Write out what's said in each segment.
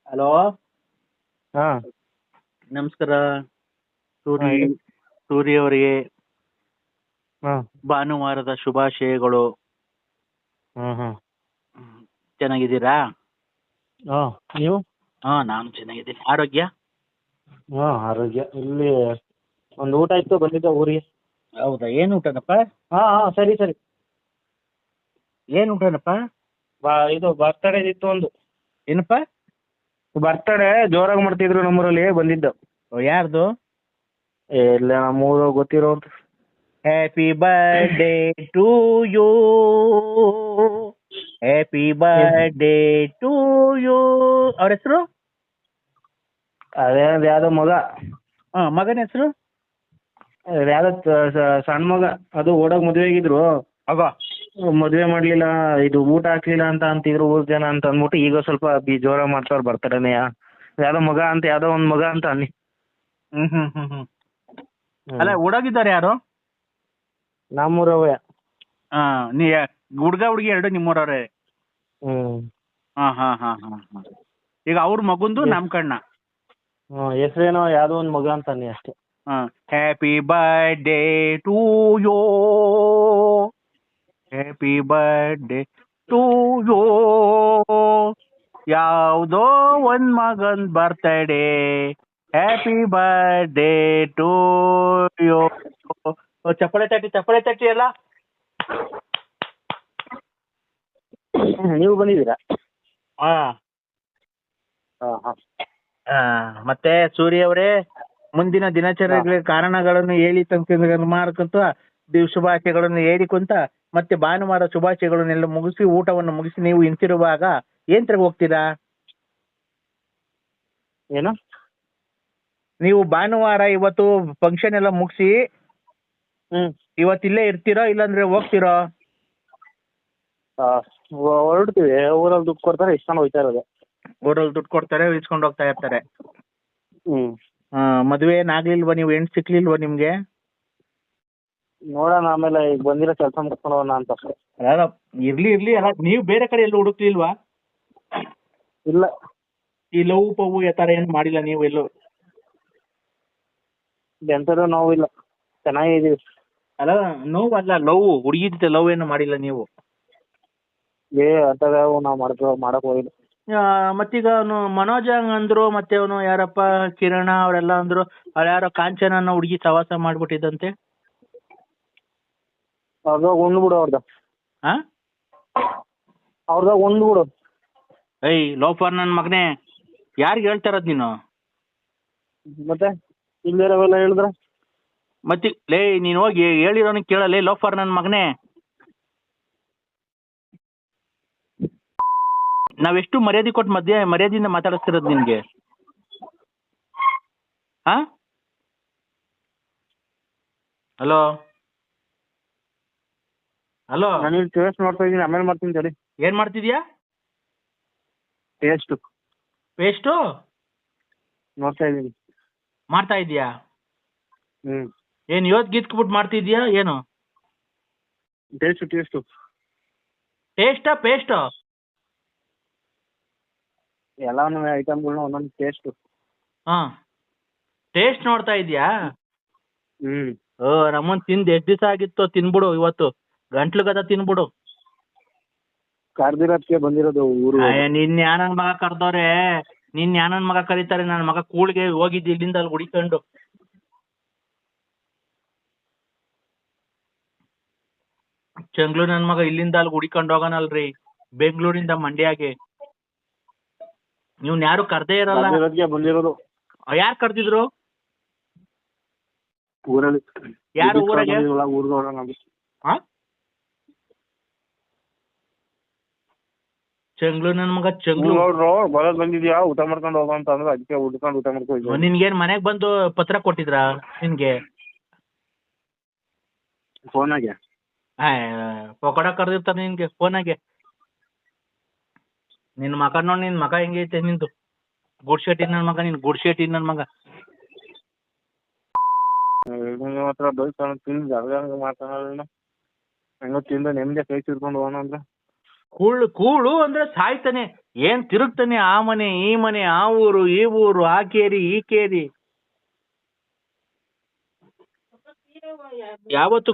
Hello. ಹಾ ನಮಸ್ಕಾರ. ಹಾ ಸೂರಿ ಹೇಳಿ. ಸೂರಿ ಅವರಿಗೆ ಹಾ ಭಾನುವಾರದ ಶುಭಾಶಯಗಳು. ಹಾ ಹಾ ಚೆನ್ನಾಗಿದ್ದೀರಾ? ಹಾ ನೀವು? ಹಾ, ನಾನು ಚೆನ್ನಾಗಿದ್ದೀನಿ. ಆರೋಗ್ಯ? ಹಾ ಆರೋಗ್ಯ. ಇಲ್ಲಿ ಒಂದು ಊಟ ಇತ್ತು, ಬಂದಿದ್ದೆ ಊರಿಗೆ. ಹೌದಾ? ಏನು ಊಟನಪ್ಪ? ಹಾ ಹಾ ಸರಿ ಸರಿ. ಏನು ಊಟನಪ್ಪ? ಇದು ಬರ್ತಡೇ ಇತ್ತು ಒಂದು. ಏನಪ್ಪ? ಬರ್ತಡೇ ಜೋರಾಗಿ ಮಾಡ್ತಿದ್ರು ನಮ್ಮೂರಲ್ಲಿ, ಬಂದಿದ್ದು. ಯಾರ್ದು? ಇಲ್ಲ ನಮ್ಮೂರು ಗೊತ್ತಿರೋದು. Happy birthday to you. Happy birthday to you. ಅವ್ರ ಹೆಸರು? ಅದೇ ಯಾವ್ದೋ ಮಗ, ಮಗನ ಹೆಸರು? ಯಾವ್ದೋ ಸಣ್ಣ ಮಗ. ಅದು ಓಡೋಗ್ ಮದುವೆ ಆಗಿದ್ರು. ಆಗ ಮದುವೆ ಮಾಡ್ಲಿಲ್ಲ, ಇದು ಊಟ ಹಾಕ್ಲಿಲ್ಲ ಅಂತ ಅಂತಿದ್ರು ಊರ್ ಜನ ಅಂತ ಅಂದ್ಬಿಟ್ಟು ಈಗ ಸ್ವಲ್ಪ ಜೋರಾಗಿ ಮಾಡ್ತಾವ್ರ ಬರ್ತಡೇನೆಯ. ಯಾವ್ದೋ ಮಗ ಅಂತ, ಯಾವ್ದೋ ಒಂದ್ ಮಗ ಅಂತ ಅನ್ನಿ. ಹ್ಮ್ ಹ್ಮ್ ಹ್ಮ್ ಹ್ಮ್ ಅಲ್ಲ, ಹುಡುಗಿದ್ದಾರೆ ಯಾರು? ನಮ್ಮೂರವೇ. ಹಾ, ನೀ ಹುಡ್ಗ ಹುಡುಗಿ ಎರಡು ನಿಮ್ಮೂರವ್ರೆ? ಹ್ಮ್ ಹಾ ಹಾ ಹಾ ಹಾ ಹಾ ಈಗ ಅವ್ರ ಮಗುಂದು ನಾಮಕರಣ. ಹೆಸ್ರೇನೋ ಯಾವ್ದೋ ಒಂದ್ ಮಗ ಅಂತ ಅನ್ನಿ ಅಷ್ಟೇ. Happy birthday to you. Happy birthday to you. ಯಾವುದೋ ಒಂದ್ ಮಗನ್ birthday. Happy birthday to you. ಚಪ್ಪಳೆ ತಟ್ಟಿ ಎಲ್ಲ. ನೀವು ಬಂದಿದ್ದೀರಾ? ಹಾ. ಹಾ ಹಾ ಮತ್ತೆ ಸೂರ್ಯ ಅವರೇ, ಮುಂದಿನ ದಿನಚರಿಗಳಿಗೆ ಕಾರಣಗಳನ್ನು ಹೇಳಿ ಮಾಡ್ಕೊಂತ ಶುಭಾಶಯಗಳನ್ನು ಹೇಳಿಕೊಂತ ಮತ್ತೆ ಭಾನುವಾರ ಶುಭಾಶಯಗಳನ್ನೆಲ್ಲ ಮುಗಿಸಿ ಊಟವನ್ನು ಮುಗಿಸಿ ನೀವು ಹಿಂತಿರುವಾಗ ಏನ್ ತರ ಹೋಗ್ತೀರಾ? ಏನು? ನೀವು ಭಾನುವಾರ ಇವತ್ತು ಫಂಕ್ಷನ್ ಎಲ್ಲ ಮುಗಿಸಿ ಇವತ್ತಿಲ್ಲೇ ಇರ್ತೀರೋ ಇಲ್ಲಾಂದ್ರೆ ಹೋಗ್ತೀರೋ? ಹೊರಡ್ತೀವಿ. ಊರಲ್ಲಿ ದುಡ್ಡು ಕೊಡ್ತಾರೆ, ಇಸ್ಕೊಂಡು ಹೋಗ್ತಾ ಇರೋದು. ಊರಲ್ಲಿ ದುಡ್ಡು ಕೊಡ್ತಾರೆ, ಇಸ್ಕೊಂಡು ಹೋಗ್ತಾ ಇರ್ತಾರೆ. ಹ್ಮ್ ಮದುವೆ ಏನಾಗ್ಲಿಲ್ವಾ? ನೀವು ಹೆಣ್ಣು ಸಿಕ್ಲಿಲ್ವಾ ನಿಮ್ಗೆ? ನೋಡೋಣ ಆಮೇಲೆ, ಈಗ ಬಂದಿರೋ ಕೆಲಸ ಮುಗಿಸ್ಕೊಂಡು ಹೋಗೋಣ ಅಂತ ಅಷ್ಟೇ. ಅಲ್ಲ, ಇರ್ಲಿ ಅಲ್ಲ, ನೀವು ಬೇರೆ ಕಡೆ ಎಲ್ಲೂ ಹುಡುಕ್ಲಿಲ್ವಾ? ಇಲ್ಲ. ಈ ಲವ್ ಪವ್ ಆ ಥರ ಏನು ಮಾಡಿಲ್ಲ ನೀವು ಎಲ್ಲೂ? ಎಂಥದ್ದು ನೋವಿಲ್ಲ, ಚೆನ್ನಾಗಿದ್ದೀವಿ. ಅಲ್ಲ, ನೋವಲ್ಲ, ಲವ್, ಹುಡುಗಿ ಜೊತೆ ಲವ್ ಏನು ಮಾಡಿಲ್ಲ ನೀವು? ಅಂಥದ್ದು ನಾವು ಮಾಡಕ್ ಹೋಗಿಲ್ಲ. ಮತ್ತೀಗ ಅವನು ಮನೋಜ ಅಂದ್ರು, ಮತ್ತೆ ಅವನು ಯಾರಪ್ಪ ಕಿರಣ ಅವರೆಲ್ಲ ಅಂದ್ರು ಅವ್ರು ಯಾರೋ ಕಾಂಚನ ಅನ್ನೋ ಹುಡುಗಿ ಸವಾಸ ಮಾಡ್ಬಿಟ್ಟಿದಂತೆ. ಅವ್ರದಾಗ ಉಂಡ್ಬಿಡು, ಅವ್ರದಾಗ ಉಂಡ್ಬಿಡು. ಏಯ್ ಲೋಫರ್ ನನ್ನ ಮಗನೇ, ಯಾರಿಗೆ ಹೇಳ್ತಾ ಇರೋದು ನೀನು? ಮತ್ತೆ ಇಲ್ಲಿರೋವೆಲ್ಲ ಹೇಳಿದ್ರ? ಮತ್ತೆ ಲೇ, ನೀನು ಹೋಗಿ ಹೇಳಿರೋನಿಗೆ ಕೇಳಲ್ಲ, ಲೋಫರ್ ನನ್ನ ಮಗನೇ. ನಾವೆಷ್ಟು ಮರ್ಯಾದೆ ಕೊಟ್ಟು ಮರ್ಯಾದೆಯಿಂದ ಮಾತಾಡಿಸ್ತಿರೋದು ನಿನ್ಗೆ? ಹಾ, ಹಲೋ ಹಲೋ, ನಾನು ಟೇಸ್ಟ್ ನೋಡ್ತಾ ಇದ್ದೀನಿ, ಆಮೇಲೆ ಮಾಡ್ತೀನಿ ಸರಿ. ಏನ್ ಮಾಡ್ತಿದ್ಯಾ? ಪೇಸ್ಟು ನೋಡ್ತಾ ಇದ್ದೀನಿ. ಮಾಡ್ತಾ ಇದೀಯಾ? ಏನ್ ಇವತ್ತು ಗೀತ್ಬಿಟ್ಟು ಮಾಡ್ತಿದ್ಯಾ ಏನು? ಟೇಸ್ಟು ಟೇಸ್ಟಾ ಪೇಸ್ಟು? ಎಲ್ಲಾನು ಐಟಮ್ಗಳನ್ನ ಒಂದೊಂದು ಟೇಸ್ಟು. ಟೇಸ್ಟ್ ನೋಡ್ತಾ ಇದೀಯಾ? ನಮ್ಮನ್ ತಿಂದು ಎಷ್ಟು ದಿವಸ ಆಗಿತ್ತು, ತಿನ್ಬಿಡು ಇವತ್ತು, ಗಂಟ್ಲು ಗದ ತಿನ್ಬಿಡು. ಕರ್ದಿರೋದಕ್ಕೆ ಬಂದಿರೋದು ಊರು. ನಿನ್ ಯಾನನ್ ಮಗ ಕರ್ದವ್ರೆ, ನಿನ್ ಯಾನನ್ ಮಗ ಕರೀತಾರೆ. ನನ್ನ ಮಗ ಕೂಳಿಗೆ ಹೋಗಿದ್ದು ಇಲ್ಲಿಂದ ಅಲ್ಲಿ ಹುಡಿಕೊಂಡು. ಚೆಂಗ್ಳು ನನ್ ಮಗ ಇಲ್ಲಿಂದ ಅಲ್ಲಿ ಹುಡಿಕೊಂಡು ಹೋಗೋಣಲ್ರಿ, ಬೆಂಗಳೂರಿಂದ ಮಂಡ್ಯಾಗೆ. ನೀವ್ನ ಯಾರು ಕರ್ದೇ ಇರಲ್ಲ. ಬಂದಿರೋದು. ಯಾರು ಕರ್ದಿದ್ರು ಊರಲ್ಲಿ? ಯಾರು ಊರಾಗೆ? ಚೆಂಗ್ಳು ನನ್ ಮಗ, ಚೆಂಗ್ಳು ಬರೋದ್ ಬಂದಿದ್ಯಾ, ಊಟ ಮಾಡ್ಕೊಂಡು ಹೋಗೋ ಅಂತ ಅಂದ್ರೆ ಅದಕ್ಕೆ ಊಟ ಮಾಡ್ಕೊಂಡು. ನಿನ್ಗೇನ್ ಮನೆಗ್ ಬಂದು ಪತ್ರ ಕೊಟ್ಟಿದ್ರಾ ನಿನ್ಗೆ? ಫೋನಾಗೆ ಪಕೋಡ ಕರ್ದಿರ್ತಾರೆ ನಿನ್ಗೆ ಫೋನಾಗೆ. ನಿನ್ ಮಗ ನೋಡಿ, ನಿನ್ ಮಗ ಹೆಂಗೈತೆ ನಿಂದು, ಗುಡ್ಶೆಟ್ಟಿ ನನ್ ಮಗ, ನಿನ್ ಗುಡ್ಶೆಟ್ಟಿ ನನ್ ಮಗ. ಮಾತ್ರ ತಿಂದು ಮಾತಾಡೋಣ, ಹೆಂಗೋ ತಿಂದು ನೆಮ್ಮದಿ ಕೈ ತಿರ್ಕೊಂಡು ಹೋಗೋಣ ಅಂದ್ರೆ ಕೂಳು ಅಂದ್ರೆ ಸಾಯ್ತಾನೆ. ಏನ್ ತಿರುಗ್ತಾನೆ, ಆ ಮನೆ ಈ ಮನೆ, ಆ ಊರು ಈ ಊರು, ಆ ಕೇರಿ ಈ ಕೇರಿ. ಯಾವತ್ತು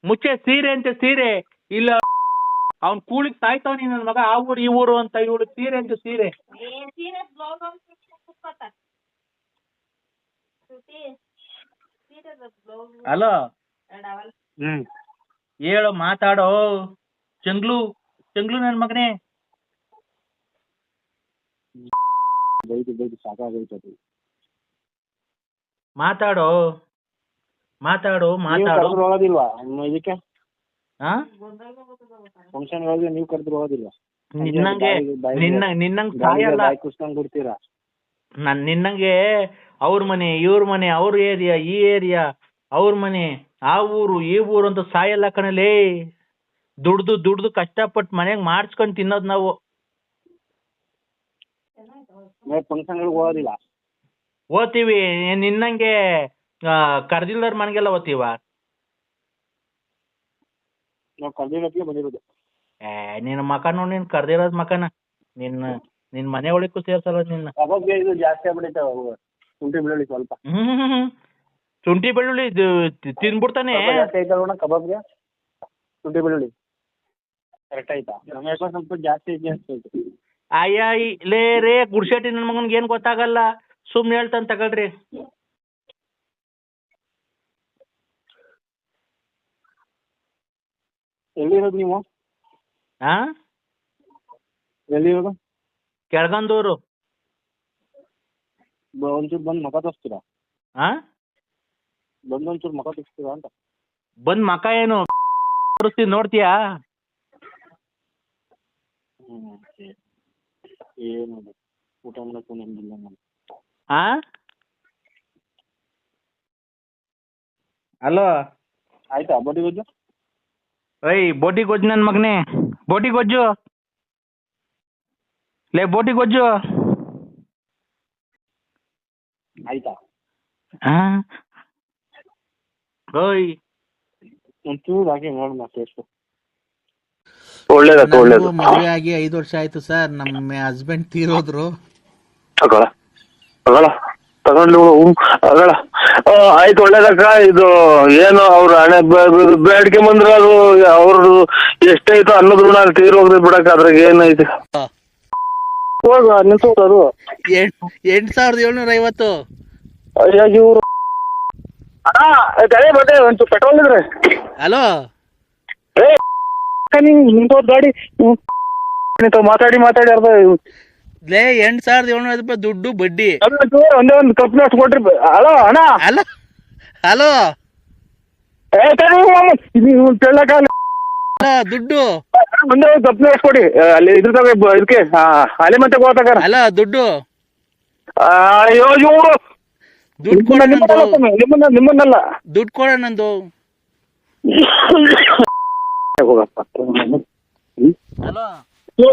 ಮುಚ್ಚೆ ಸೀರೆ ಅಂತ ಸೀರೆ ಇಲ್ಲ, ಅವ್ನ್ ಕೂಳಿಗೆ ಸಾಯ್ತಾವನಿ ನನ್ ಮಗ, ಆ ಊರು ಈ ಊರು ಅಂತ. ಇವಳು ಸೀರೆ ಅಂತ ಸೀರೆ. ಹಲೋ, ಹೇಳೋ, ಮಾತಾಡೋ. ಚಂಗ್ಲು ನನ್ ಮಗನೇ, ಮಾತಾಡೋ. ಹೋಗೋದಿಲ್ವಾ ಇದಕ್ಕೆ? ಹಾ, ಫಂಕ್ಷನ್ ನೀವು ಕರೆದ್ರು ಹೋಗೋದಿಲ್ವಾ? ನಿನ್ನಂಗ್ ಸಾಯಲ್ಲ. ಬಿಡ್ತೀರಾ? ನಿನ್ನಂಗೆ ಅವ್ರ ಮನೆ ಇವ್ರ ಮನೆ, ಅವ್ರ ಏರಿಯಾ ಈ ಏರಿಯಾ, ಅವ್ರ ಮನೆ ಆ ಊರು ಈ ಊರು ಅಂತ ಸಾಯಲ್ಲ ಕಣಲೇ. ದುಡ್ದು ಕಷ್ಟಪಟ್ಟು ಮನೆಗ್ ಮಾಡ್ಸ್ಕೊಂಡ್ ತಿನ್ನೋದ್ ನಾವು. ಫಂಕ್ಷನ್ ಹೋಗೋದಿಲ್ಲ? ಓದ್ತೀವಿ. ನಿನ್ನಂಗೆ ಕರ್ದಿಲ್ದವ್ರ ಮನೆಗೆಲ್ಲ ಓದ್ತೀವ? ಬಂದಿರೋದು. ನಿನ್ನ ಮಕ ನೋಡಿ, ನೀನ್ ಕರ್ದಿರೋದ್ ಮಕನ. ನಿನ್ ಮನೆ ಒಳಕ್ಕೂ ಸೇರ್ಸಲ್ಲ ನಿನ್ನ. ಇದು ಜಾಸ್ತಿ ಆಗ್ಬಿಟ್ಟೈತೆ. ಶುಂಠಿ ಬೆಳ್ಳುಳ್ಳಿ ಸ್ವಲ್ಪ. ಶುಂಠಿ ಬೆಳ್ಳುಳ್ಳಿ ತಿನ್ಬಿಡ್ತಾನೆ. ಕಬಾಬ್ಗೆ ಶುಂಠಿ ಬೆಳ್ಳುಳ್ಳಿ ಕರೆಕ್ಟ್ ಆಯ್ತಾ? ಸ್ವಲ್ಪ ಜಾಸ್ತಿ ಅನ್ಸ್ತೈತೆ. ಅಯ್ಯ ಲೇ ರೇ ಗುಡ್ಶೆಟ್ಟಿ ನನ್ನ ಮಗನ್ಗೆ ಏನ್ ಗೊತ್ತಾಗಲ್ಲ, ಸುಮ್ನೆ ಹೇಳ್ತಾನೆ ತಗೊಳ್ರಿ. ಎಲ್ಲಿರೋದು ನೀವು? ಹಾ, ಎಲ್ಲಿರೋದು? ಕೆಳಗಂದೂರು. ಒಂಚೂರು ಬಂದು ಮಕ ತೋರಿಸ್ತೀರಾ? ಹಾ, ಒಂಚೂರು ಮಕ ತೋರಿಸ್ತೀರಾ ಅಂತ. ಬಂದ್ ಮಕ ಏನು ತೋರಿಸ್ತೀನಿ, ನೋಡ್ತೀಯಾ? ಏನು ಊಟ ಮಾಡಕ್ಕೂ ನಮ್ದಿಲ್ಲ ನಾನು. ಹಾ, ಹಲೋ. ಆಯ್ತಾ ಬೋಟಿ ಗೊಜ್ಜು? ಬೋಟಿ ಗೊಜ್ಜು ನನ್ನ ಮಗನೇ, ಬೋಟಿ ಗೊಜ್ಜು ಲೇ, ಬೋಟಿ ಗೊಜ್ಜು ಆಯ್ತಾ? ಓಯ್, ಒಂಚೂರು ಹಾಕಿ ನೋಡೋಣ ಟೇಸ್ಟ್. ಒಳ್ಳೇದು. ಮದುವೆ ಆಗಿ 5 ವರ್ಷ ಆಯ್ತು ಸರ್. ನಮ್ಮ ಹಸ್ಬೆಂಡ್ ತೀರೋದ್ರು. ಆಯ್ತು, ಒಳ್ಳೇದಕ್ಕ. ಇದು ಏನು ಅವ್ರ ಹಣೆ ಬೇಡಿಕೆ ಬಂದ್ರ ಅದು ಅವ್ರದ್ದು ಎಷ್ಟೈತೋ ಅನ್ನೋದ್ ಋಣ ತೀರೋಗ್ರಿ ಬಿಡಕ್, ಅದ್ರಾಗ ಏನೈತಿ? ಹೋಗ ನಿಲ್ಸೋದು 8,750. ಅಯ್ಯೋ ಇವ್ರು ಗಾಡಿ ಬಟ್ಟೆ ಒಂಚೂರು ಪೆಟ್ರೋಲ್ ಇದ್ರೆ. ಹಲೋ, ನಿಂತೋದ್ ಗಾಡಿ ಮಾತಾಡಿ ಅರ್ಧ. ಲೇ 8,750 ರೂಪಾಯಿ ದುಡ್ಡು ಬಡ್ಡಿ. ಒಂದೇ ಒಂದು ಕಪ್ ಅಷ್ಟು ಕೊಟ್ರಿ. ಹಲೋ ಅಣ್ಣ. ಹಲೋ, ತೆಳ್ಳಕಾಲ ದುಡ್ಡು ಒಂದೇ ಒಂದು ಕಪ್ ಅಷ್ಟು ಕೊಡಿ. ಅಲ್ಲಿ ಇದ್ರ ಇದಕ್ಕೆ ಅಲೆ ಮತ್ತೆ ಹೋಗ್ತಾರ. ಅಲ್ಲ ದುಡ್ಡು. ಅಯ್ಯೋ ಇವರು ದುಡ್ಡು ಕೊಡ, ನಿಮ್ಮನ್ನಲ್ಲ. ದುಡ್ಡು ಕೊಡ ನಂದು. ಹೋಗಪ್ಪ. ಹಲೋ,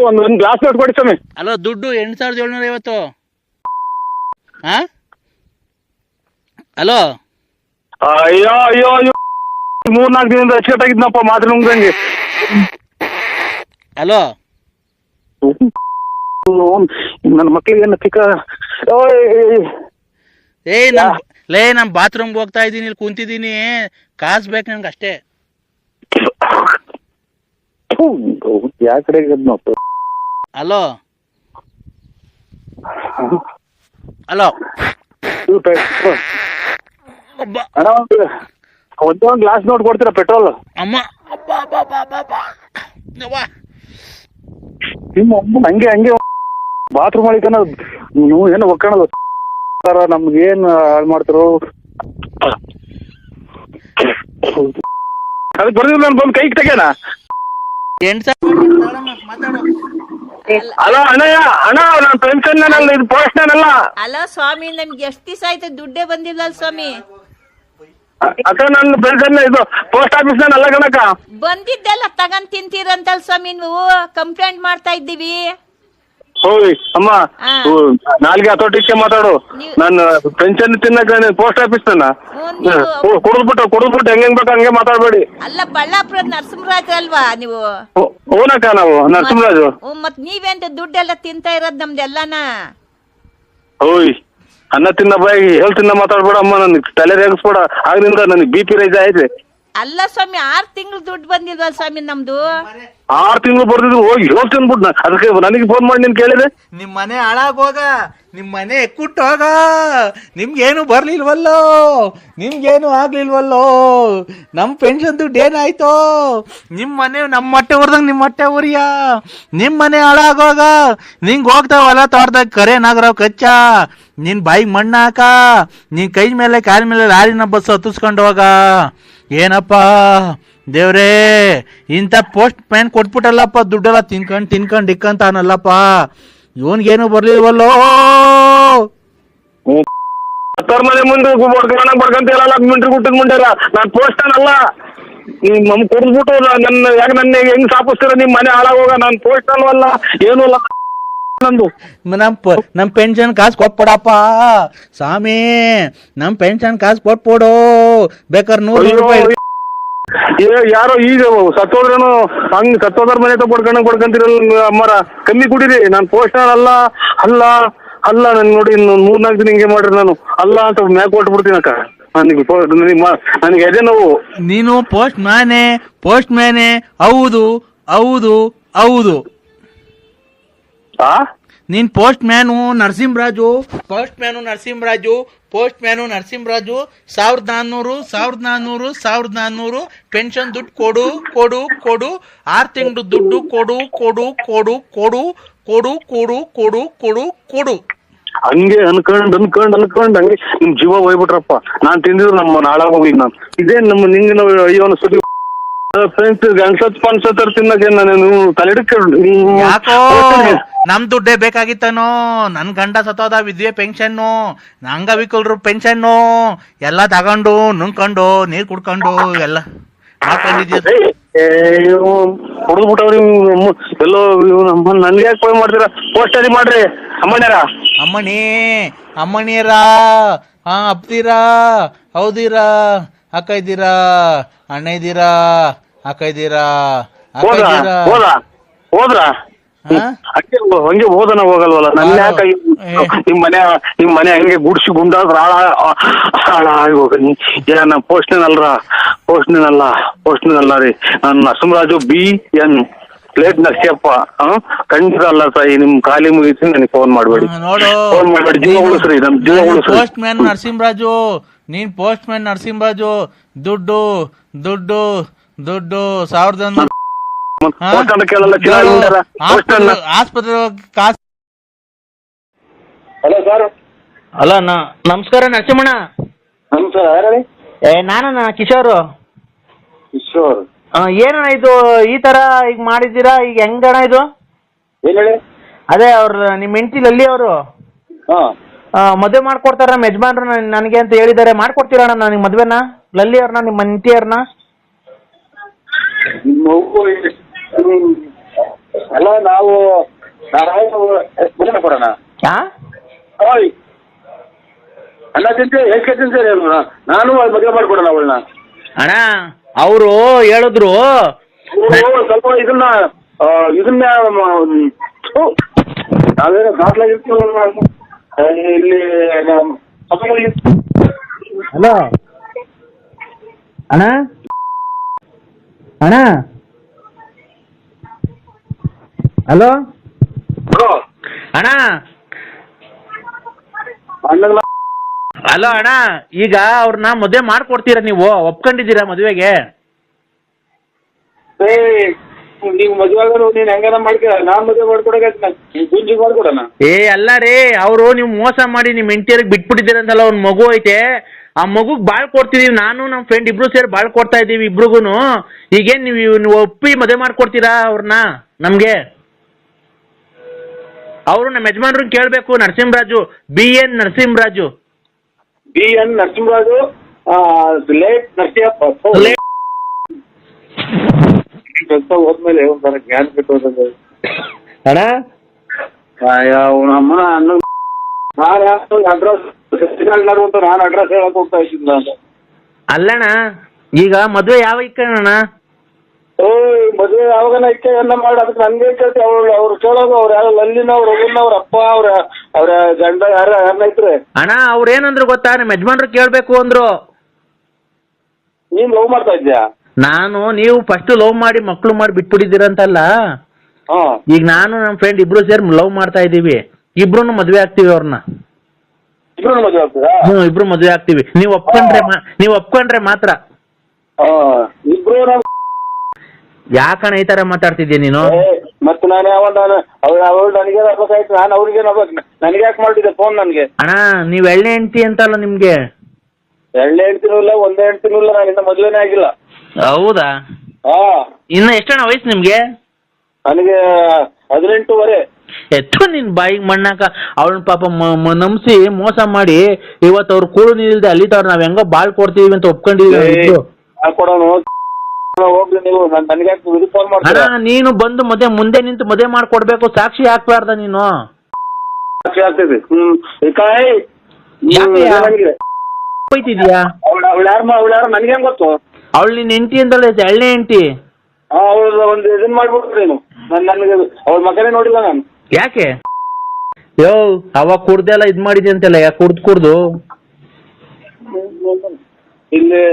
ಒಂದು ಗ್ಲಾಸ್ ನೋಟ್ ಕೊಡಿ ಸ್ವಾಮಿ. ಹಲೋ, ದುಡ್ಡು 8,750. ಹಾ, ಹಲೋ. ಅಯ್ಯೋ 3-4 ದಿನದಿಂದ ಅಚ್ಚುಕಟ್ಟಾಗಿದ್ನಪ್ಪ ಮಾತ್ರ ನುಂಗಂಗೆ. ಹಲೋ, ನನ್ನ ಮಕ್ಳಿಗೆ ಏನು ತಿಕ್ಕ. ನಮ್ ಬಾತ್ರೂಮ್ಗೆ ಹೋಗ್ತಾ ಇದ್ದೀನಿ, ಇಲ್ಲಿ ಕುಂತಿದ್ದೀನಿ, ಕಾಸು ಬೇಕು ನಂಗೆ ಅಷ್ಟೇ. ಯಾವ ಕಡೆ? Hello, hello. ಒಂದೇ ಒಂದು ಗ್ಲಾಸ್ ನೋಟ್ ಕೊಡ್ತೀರಾ ಪೆಟ್ರೋಲ್? ಅಮ್ಮ, ನಿಮ್ಮ ಹಂಗೆ ಬಾತ್ರೂಮ್ ಒಳಗೆ ನೀವು ಏನು ಒಕ್ಕಣದು ನಮ್ಗೇನ್ ಹಾಳು ಮಾಡ್ತಾರೋ. ಅದಕ್ಕೆ ಬರ್ದಿಲ್ಲ, ನಾನು ಬಂದು ಕೈಗೆ ತೆಗೆನ. ಅಲ್ಲ ಅಣ್ಣ ನಾನು ಪೆನ್ಷನ್ ಇದು ಪೋಸ್ಟ್ನಲ್ಲ. ಅಲ್ಲ ಸ್ವಾಮಿ, ನಮ್ಗೆ ಎಷ್ಟು ದಿವಸ ಆಯ್ತು ದುಡ್ಡೇ ಬಂದಿಲ್ಲ ಸ್ವಾಮಿ. ಅಕ್ಕ ನನ್ನ ಪೆನ್ಷನ್ ಇದು ಪೋಸ್ಟ್ ಆಫೀಸ್ ಅಲ್ಲ ಕಣಕ್ಕ. ಬಂದಿದ್ದೆಲ್ಲ ತಗೊಂಡ್ ತಿಂತೀರಂತಲ್ ಸ್ವಾಮಿ, ನೀವು ಕಂಪ್ಲೇಂಟ್ ಮಾಡ್ತಾ ಇದ್ದೀವಿ. ಹೋಯ್ ಅಮ್ಮ ಹಾ. ನಾಲ್ಗೆ ಹತೋಟಿಕ್ಕೆ ಮಾತಾಡು. ನೀವು- ನಾನು ಪೆನ್ಷನ್ ತಿನ್ನಕ ಪೋಸ್ಟ್ ಆಫೀಸ್ ಕುಡಿದ್ಬಿಟ್ಟು ಹೆಂಗ್ ಬೇಕು ಹಂಗೆ ಮಾತಾಡ್ಬೇಡಿ. ಅಲ್ಲ ಬಳ್ಳಾಪುರದ ನರಸಿಂಹರಾಜ್ ಅಲ್ವಾ ನೀವು? ಓನಕ್ಕ ನಾವು ನರಸಿಂಹರಾಜು. ಮತ್ ನೀವೇಂತ ದುಡ್ಡೆಲ್ಲ ತಿಂತಾ ಇರೋದ್ ನಮ್ದೆಲ್ಲನ? ಓಯ್ ಅನ್ನ ತಿನ್ನ ಬಾಯಿ ಹೇಳ್ ತಿನ್ನ ಮಾತಾಡ್ಬೇಡ ಅಮ್ಮ, ನನ್ಗೆ ತಲೆ ರೇಗಿಸ್ಬೇಡ. ಆಗ್ಲಿಂದ ನನಗೆ BP ರೈಸ್ ಆಯ್ತು. ಅಲ್ಲ ಸ್ವಾಮಿ 6 ತಿಂಗಳು ದುಡ್ಡು ಬಂದಿಲ್ವಾ ಸ್ವಾಮಿ ನಮ್ದು? 6 ತಿಂಗಳು ಬರ್ದಿದ್ರು ಹೋಗಿ ಹೇಳ್ತೀನಿ ಬಿಡ್. ಅದಕ್ಕೆ ನನಗೆ ಫೋನ್ ಮಾಡಿ ನೀನ್ ಕೇಳಿದೆ. ನಿಮ್ ಮನೆ ಹಾಳಾಗೋಗ, ನಿಮ್ ಮನೆ ಎಕ್ಕುಟ್ಟೋಗ, ನಿಮ್ಗೇನು ಬರ್ಲಿಲ್ವಲ್ಲೋ, ನಿಮ್ಗೇನು ಆಗ್ಲಿಲ್ವಲ್ಲೋ, ನಮ್ ಪೆನ್ಷನ್ ದುಡ್ಡು ಏನಾಯ್ತೋ, ನಿಮ್ ಮನೆ ನಮ್ಮ ಹೊಟ್ಟೆ ಉರ್ದಂಗ್ ನಿಮ್ ಹೊಟ್ಟೆ ಉರಿಯ, ನಿಮ್ ಮನೆ ಹಾಳಾಗೋಗ, ನಿಂಗ್ ಹೋಗ್ತಾವಲ್ಲ ತೋಟದಾಗ ಕರೆ ನಾಗರಾವ್ ಕಚ್ಚ, ನಿನ್ ಬಾಯಿಗೆ ಮಣ್ಣ ಹಾಕ, ನಿನ್ ಕೈ ಮೇಲೆ ಕಾಲ ಮೇಲೆ ಲಾರಿನ ಬಸ್ ಹತ್ತಿಸ್ಕೊಂಡು ಹೋಗ. ಏನಪ್ಪ ದೇವ್ರೇ, ಇಂಥ ಪೋಸ್ಟ್ ಮ್ಯಾನ್ ಕೊಟ್ಬಿಟ್ಟಲ್ಲಪ್ಪ, ದುಡ್ಡೆಲ್ಲ ತಿನ್ಕೊಂಡ್ ಇಕ್ಕಂತಾನಲ್ಲಪ್ಪ, ಇವನ್ಗೇನು ಬರ್ಲಿಲ್ವಲ್ಲೋ. ಮನೆ ಮುಂದೆ ಬಡ್ಕಂತ ಮಿಂಟ್ರಿ ಗುಟ್ಟದ್ ಮುಂಡ್ಯಾರ. ನಾನ್ ಪೋಸ್ಟ್ ಅಲ್ಲ, ನಮ್ ಕೊಡ್ಬಿಟ್ಟು ನನ್ನ ಹೆಂಗ್ ಸಾಪಿಸ್ತೀರ? ನಿಮ್ ಮನೆ ಹಾಳಾಗೋಗ. ನಾನ್ ಪೋಸ್ಟ್ ಅಲ್ವಲ್ಲ, ಏನು ಅಲ್ಲ ನಂದು. ನಮ್ ಪೆನ್ಷನ್ ಕಾಸು ಕೊಟ್ಬಿಡಪ್ಪ ಸ್ವಾಮಿ, ನಮ್ ಪೆನ್ಷನ್ ಕಾಸು ಕೊಟ್ಬಿಡು, ಬೇಕಾದ್ರೆ 100 ರೂಪಾಯಿ. ಯಾರೋ ಈಗ ಸತ್ತೋದ್ರೇನು ಹಂಗ್ ಸತ್ತೋದ್ರ ಮನೆ ಬಡ್ಕಂತಿರಲ್ಲ ಅಮ್ಮರ, ಕಮ್ಮಿ ಕುಡೀರಿ. ನಾನ್ ಪೋಸ್ಟ್ ಅಲ್ಲ ನನ್ ನೋಡಿ ಇನ್ನು 3-4 ದಿನ ಹಿಂಗೆ ಮಾಡ್ರಿ. ನಾನು ಅಲ್ಲ ಅಂತ ಮ್ಯಾಕ್ ಕೊಟ್ಬಿಡ್ತೀನಿ ಅಕ್ಕ. ನನಗೆ ಎದೆ ನೋವು. ನೀನು ಪೋಸ್ಟ್ ಮ್ಯಾನೆ ಹೌದು ಹೌದು ಹೌದು. ನೀನ್ ಪೋಸ್ಟ್ ಮ್ಯಾನು ನರಸಿಂಹರಾಜು 1400 ಪೆನ್ಷನ್ ದುಡ್ಡು ಕೊಡು 6 ತಿಂಗಳು ದುಡ್ಡು ಕೊಡು. ಹಂಗೆ ಅನ್ಕೊಂಡ್ ಹಂಗೆ ನಿಮ್ ಜೀವ ಹೋಗ್ಬಿಟ್ರಪ್ಪ. ನಾನ್ ತಿಂದಿದ್ರು ನಮ್ಮ ನಾಳಾಗೋಗಿ. ನಾನು ಇದೇ ನಮ್ಮ ನಿಂಗೆ ಅಯ್ಯೋ ಅನ್ಸುತ್ತೆ. ಫ್ರೆಂಡ್ಸ್ ಗಂಗ್ಸತ್ ತಿನ್ನಕ್ಕೆ ನಾನು ತಲೆಡಕ್ಕೆ ಯಾಕೋ ನಮ್ ದುಡ್ಡೇ ಬೇಕಾಗಿತ್ತನೋ? ನನ್ ಗಂಡ ಸತ್ತೋದ, ವಿದ್ಯೆ ಪೆನ್ಷನ್ನು, ಅಂಗವಿಕಲರು ಪೆನ್ಷನ್ನು ಎಲ್ಲ ತಗೊಂಡು ನುಂಗ್ಕೊಂಡು ನೀರ್ ಕುಡ್ಕೊಂಡು ಎಲ್ಲ ಮಾಡ್ಕೊಂಡಿದ್ಯ. ಹೊಡೆದ್ಬಿಟ್ಟವ್ರಿ ಎಲ್ಲೋ. ನನ್ಗೆ ಯಾಕೆ ಫೋನ್ ಮಾಡ್ತೀರಾ? ಪೋಸ್ಟರಿ ಮಾಡ್ರಿ ಅಮ್ಮಣಿಯರ ಹಾ ಅಪ್ತೀರಾ, ಹೌದಿರಾ, ಅಕ್ಕ ಇದ್ದೀರಾ, ಅಣ್ಣ ಇದ್ದೀರಾ, ಅಕ್ಕ ಇದ್ದೀರಾ, ಹೋದ್ರ ಹಂಗೆ ಹೋದನ ಹೋಗಲ್ವಲ್ಲ. ನನ್ನ ಯಾಕೆ ನಿಮ್ ಮನೆ ಹಂಗೆ ಗುಡ್ಸಿ ಗುಂಡಾದ್ರ ಹಾಳಾಗೋಗ. ಏನ ಪೋಸ್ಟ್ನಲ್ಲ ರೀ. ನಾನು ನರಸಿಂಹರಾಜು BN ಪ್ಲೇಟ್ ನರ್ಸಿಯಪ್ಪ. ಖಂಡಿತ ಅಲ್ಲ ಸಾಯಿ. ನಿಮ್ ಖಾಲಿ ಮುಗಿಸಿ ನನಗೆ ಫೋನ್ ಮಾಡ್ಬೇಡಿ. ಜೀವ ಉಳಿಸ್ರಿ, ನಮ್ ಜೀವ ಉಳಿಸ್ರಿ. ಪೋಸ್ಟ್ ಮ್ಯಾನ್ ನರಸಿಂಹರಾಜು, ನೀನ್ ಪೋಸ್ಟ್ ಮ್ಯಾನ್ ನರಸಿಂಹರಾಜು. ದುಡ್ಡು 1100 ಆಸ್ಪತ್ರೆ ಕಾಸು. Hello sir. ಅಲ್ಲ ನಮಸ್ಕಾರ ನರಸಿಂಹಣ್ಣ. ನಮಸ್ಕಾರ, ಯಾರು? ನಾನಣ್ಣ ಕಿಶೋರ್. ಏನಣ್ಣ ಇದು ಈ ತರ ಈಗ ಮಾಡಿದ್ದೀರಾ? ಈಗ ಹೆಂಗಣ್ಣ ಇದು? ಏನ್ ಹೇಳಿ? ಅದೇ ಅವ್ರ ನಿಮ್ ಹೆಂಡತಿ ಲಲ್ಲಿ ಅವರು ಮದುವೆ ಮಾಡ್ಕೊಡ್ತಾರ ನಮ್ಮ ಯಜಮಾನ್ರು ನನಗೆ ಅಂತ ಹೇಳಿದ್ದಾರೆ. ಮಾಡ್ಕೊಡ್ತೀರಣ್ಣ ನನಗೆ ಮದ್ವೆನ? ಲಲ್ಲಿ ಅವ್ರನ್ನ, ನಿಮ್ಮ ಹೆಂಡತಿ ಅವ್ರನ್ನ? ಅಲ್ಲ ನಾವು ಕೊಡೋಣ. ಅಣ್ಣ ತಿಂತೀರಿ ನಾನು ಮದುವೆ ಮಾಡ್ಕೊಡೋಣ ಅವಳನ್ನ. ಅಣ್ಣ ಅವರು ಹೇಳಿದ್ರು ಸ್ವಲ್ಪ ಇದನ್ನ ನಾವೇನೋ ದಾಖಲಾಗಿರ್ತೀವಿ ಇಲ್ಲಿ. ಹಲೋ ಅಣ್ಣ ಹಲೋ ಅಣ್ಣ. ಹಲೋ ಅಣ್ಣ, ಈಗ ಅವ್ರನ್ನ ಮದುವೆ ಮಾಡ್ಕೊಡ್ತೀರಾ ನೀವು? ಒಪ್ಕೊಂಡಿದ್ದೀರಾ ಮದುವೆಗೆ? ನೀವು ಮದುವೆ ನೀನ್ ಹೆಂಗಾರ ಮಾಡ್ತೀರ, ನಾನ್ ಮದುವೆ ಮಾಡ್ಕೊಡೋಣ. ಅಲ್ಲ ರೀ, ಅವರು ನೀವು ಮೋಸ ಮಾಡಿ ನಿಮ್ ಹೆಂಡತಿಯರಿಗೆ ಬಿಟ್ಬಿಟ್ಟಿದ್ದೀರಂತಲ್ಲ. ಒಂದ್ ಮಗು ಐತೆ, ಆ ಮಗುಗ್ ಬಾಳ್ ಕೊಡ್ತಿದೀವಿ. ನಾನು ನಮ್ ಫ್ರೆಂಡ್ ಇಬ್ರು ಸೇರಿ ಬಾಳ್ ಕೊಡ್ತಾ ಇದೀವಿ ಇಬ್ರಿಗೂನು. ಈಗೇನ್ ನೀವು ಒಪ್ಪಿ ಮದುವೆ ಮಾಡ್ಕೊಡ್ತೀರಾ ಅವ್ರನ್ನ ನಮ್ಗೆ? ಅವರು ನಮ್ಮ ಯಜಮಾನ್ರು ಕೇಳ್ಬೇಕು. ನರಸಿಂಹರಾಜು, BN ನರಸಿಂಹರಾಜು. ಲೇಟ್ ನರಸಿಂಹಪ್ಪ ಹೋದ್ಮೇಲೆ ಒಂಥರ ಜ್ಞಾನ ಬಿಟ್ಟು ಅಣ್ಣ ನಮ್ಮನ ನಾನು ಅಡ್ರೆಸ್ ನಾನು ಅಡ್ರೆಸ್ ಹೇಳಕ್ ಹೋಗ್ತಾ ಇದ್ದಿಲ್ಲ ಅಂತ. ಅಲ್ಲಣ್ಣ ಈಗ ಮದುವೆ ಯಾವ ಇಕ್ಕಣ್ಣ? ಮದುವೆ ಯಾವಾಗನ ಇಕ್ಕೆ ಎಲ್ಲ ಮಾಡಿ ಅದಕ್ಕೆ ನನ್ಗೆ ಕೇಳ್ತಿ ಅವ್ರು ಕೇಳೋದು ಅವ್ರು ಯಾರು ಲಲ್ಲಿನವ್ರು ರಘುನವ್ರ ಅಪ್ಪ ಅವ್ರ ಗಂಡ ಯಾರನ್ನ ಐತ್ರಿ. ಅಣ್ಣ ಅವ್ರ ಏನಂದ್ರು ಗೊತ್ತಾ, ನಿಮ್ಮ ಯಜಮಾನ್ರು ಕೇಳ್ಬೇಕು ಅಂದ್ರು. ನೀನ್ ಲವ್ ಮಾಡ್ತಾ ಇದ್ಯಾ? ನಾನು ನೀವು ಫಸ್ಟ್ ಲವ್ ಮಾಡಿ ಮಕ್ಳು ಮಾಡಿ ಬಿಟ್ಬಿಟ್ಟಿದ್ದೀರಂತಲ್ಲ, ಈಗ ನಾನು ನಮ್ಮ ಫ್ರೆಂಡ್ ಇಬ್ರು ಸೇರಿ ಲವ್ ಮಾಡ್ತಾ ಇದೀವಿ. ಇಬ್ರು ಮದ್ವೆ ಆಗ್ತೀವಿ ಅವ್ರನ್ನ. ಇಬ್ರು ಮದುವೆ ಆಗ್ತೀರಾ? ಇಬ್ರು ಮದ್ವೆ ಆಗ್ತೀವಿ. ನೀವು ಒಪ್ಕೊಂಡ್ರೆ ಮಾತ್ರ. ಇಬ್ರು ಯಾಕಣ್ಣ ಈ ತರ ಮಾತಾಡ್ತಿದ್ಯಾ ನೀನು? ಮತ್ತೆ ನಾನು ಅವಳು ನನಗೆ ಆಗ್ಬೇಕಾಯ್ತು, ನಾನು ಅವ್ರಿಗೆ ನನಗೆ ಯಾಕೆ ಮಾಡಿದ್ದೆ ಫೋನ್ ನನಗೆ? ಅಣ್ಣ ನೀವ್ ಎಳ್ಳೆ ಹೆಂಡ್ತಿ ಅಂತಲ್ಲ ನಿಮ್ಗೆ? ಎರಡನೇ ಹೆಣ್ತಿನೂ ಇಲ್ಲ, ಒಂದೇ ಹೆಣ್ತಿನೂ ಇಲ್ಲ, ನಾನು ಇನ್ನ ಮದುವೆನೇ ಆಗಿಲ್ಲ. ಹೌದಾ? ಇನ್ನ ಎಷ್ಟಣ್ಣ ವಯಸ್ಸು ನಿಮ್ಗೆ? ನನಗೆ 18 ಎತ್ತು ನಿನ್ ಬಾಯಿಗೆ ಮಣ್ಣಾಕ. ಅವಳನ್ನ ಪಾಪ ನಂಬಿಸಿ ಮೋಸ ಮಾಡಿ ಇವತ್ತು ಅವ್ರು ಕೂಳು ನೀರಿಲ್ದೆ ಅಲ್ಲಿತವ್ರು ನಾವ್ ಹೆಂಗೋ ಬಾಳ್ ಕೊಡ್ತೀವಿ ಅಂತ ಒಪ್ಕೊಂಡಿದೀವಿ. ಕೊಡೋನು ಹೋಗ್ಲಿ ನೀವು, ನನಗೆ ಫೋನ್ ಮಾಡ್ತೀರಾ? ನೀನು ಬಂದು ಮುಂದೆ ನಿಂತು ಮದುವೆ ಮಾಡ್ಕೊಡ್ಬೇಕು, ಸಾಕ್ಷಿ ಹಾಕ್ಬಾರ್ದ ನೀನು? ಸಾಕ್ಷಿ ಆಗ್ತೈತಿ. ಹೋಯ್ತಿದ್ಯಾ? ಅವಳು ಯಾರು ನನಗೆ ಹೆಂಗ್ ಗೊತ್ತು? ಅವಳು ನಿನ್ ಹೆಂಡತಿ ಅಂತಲ್ಲ, ಎಳ್ಳೆ ಹೆಂಡತಿ. ಅವಳು ಒಂದು ಇದನ್ ಮಾಡ್ಬಿಟ್ರಿ ನೀವು. ನನಗೆ ಅವಳ ಮಗನೇ ನೋಡಿಲ್ಲ ನಾನು. ಯಾಕೆ? ಅವಾಗ ಕುಡ್ದೆಲ್ಲ ಇದ್ ಮಾಡಿದ್ಯ ಅಂತೆಲ್ಲ, ಯಾಕೆ ಕುಡ್ದು ಇಲ್ಲಿ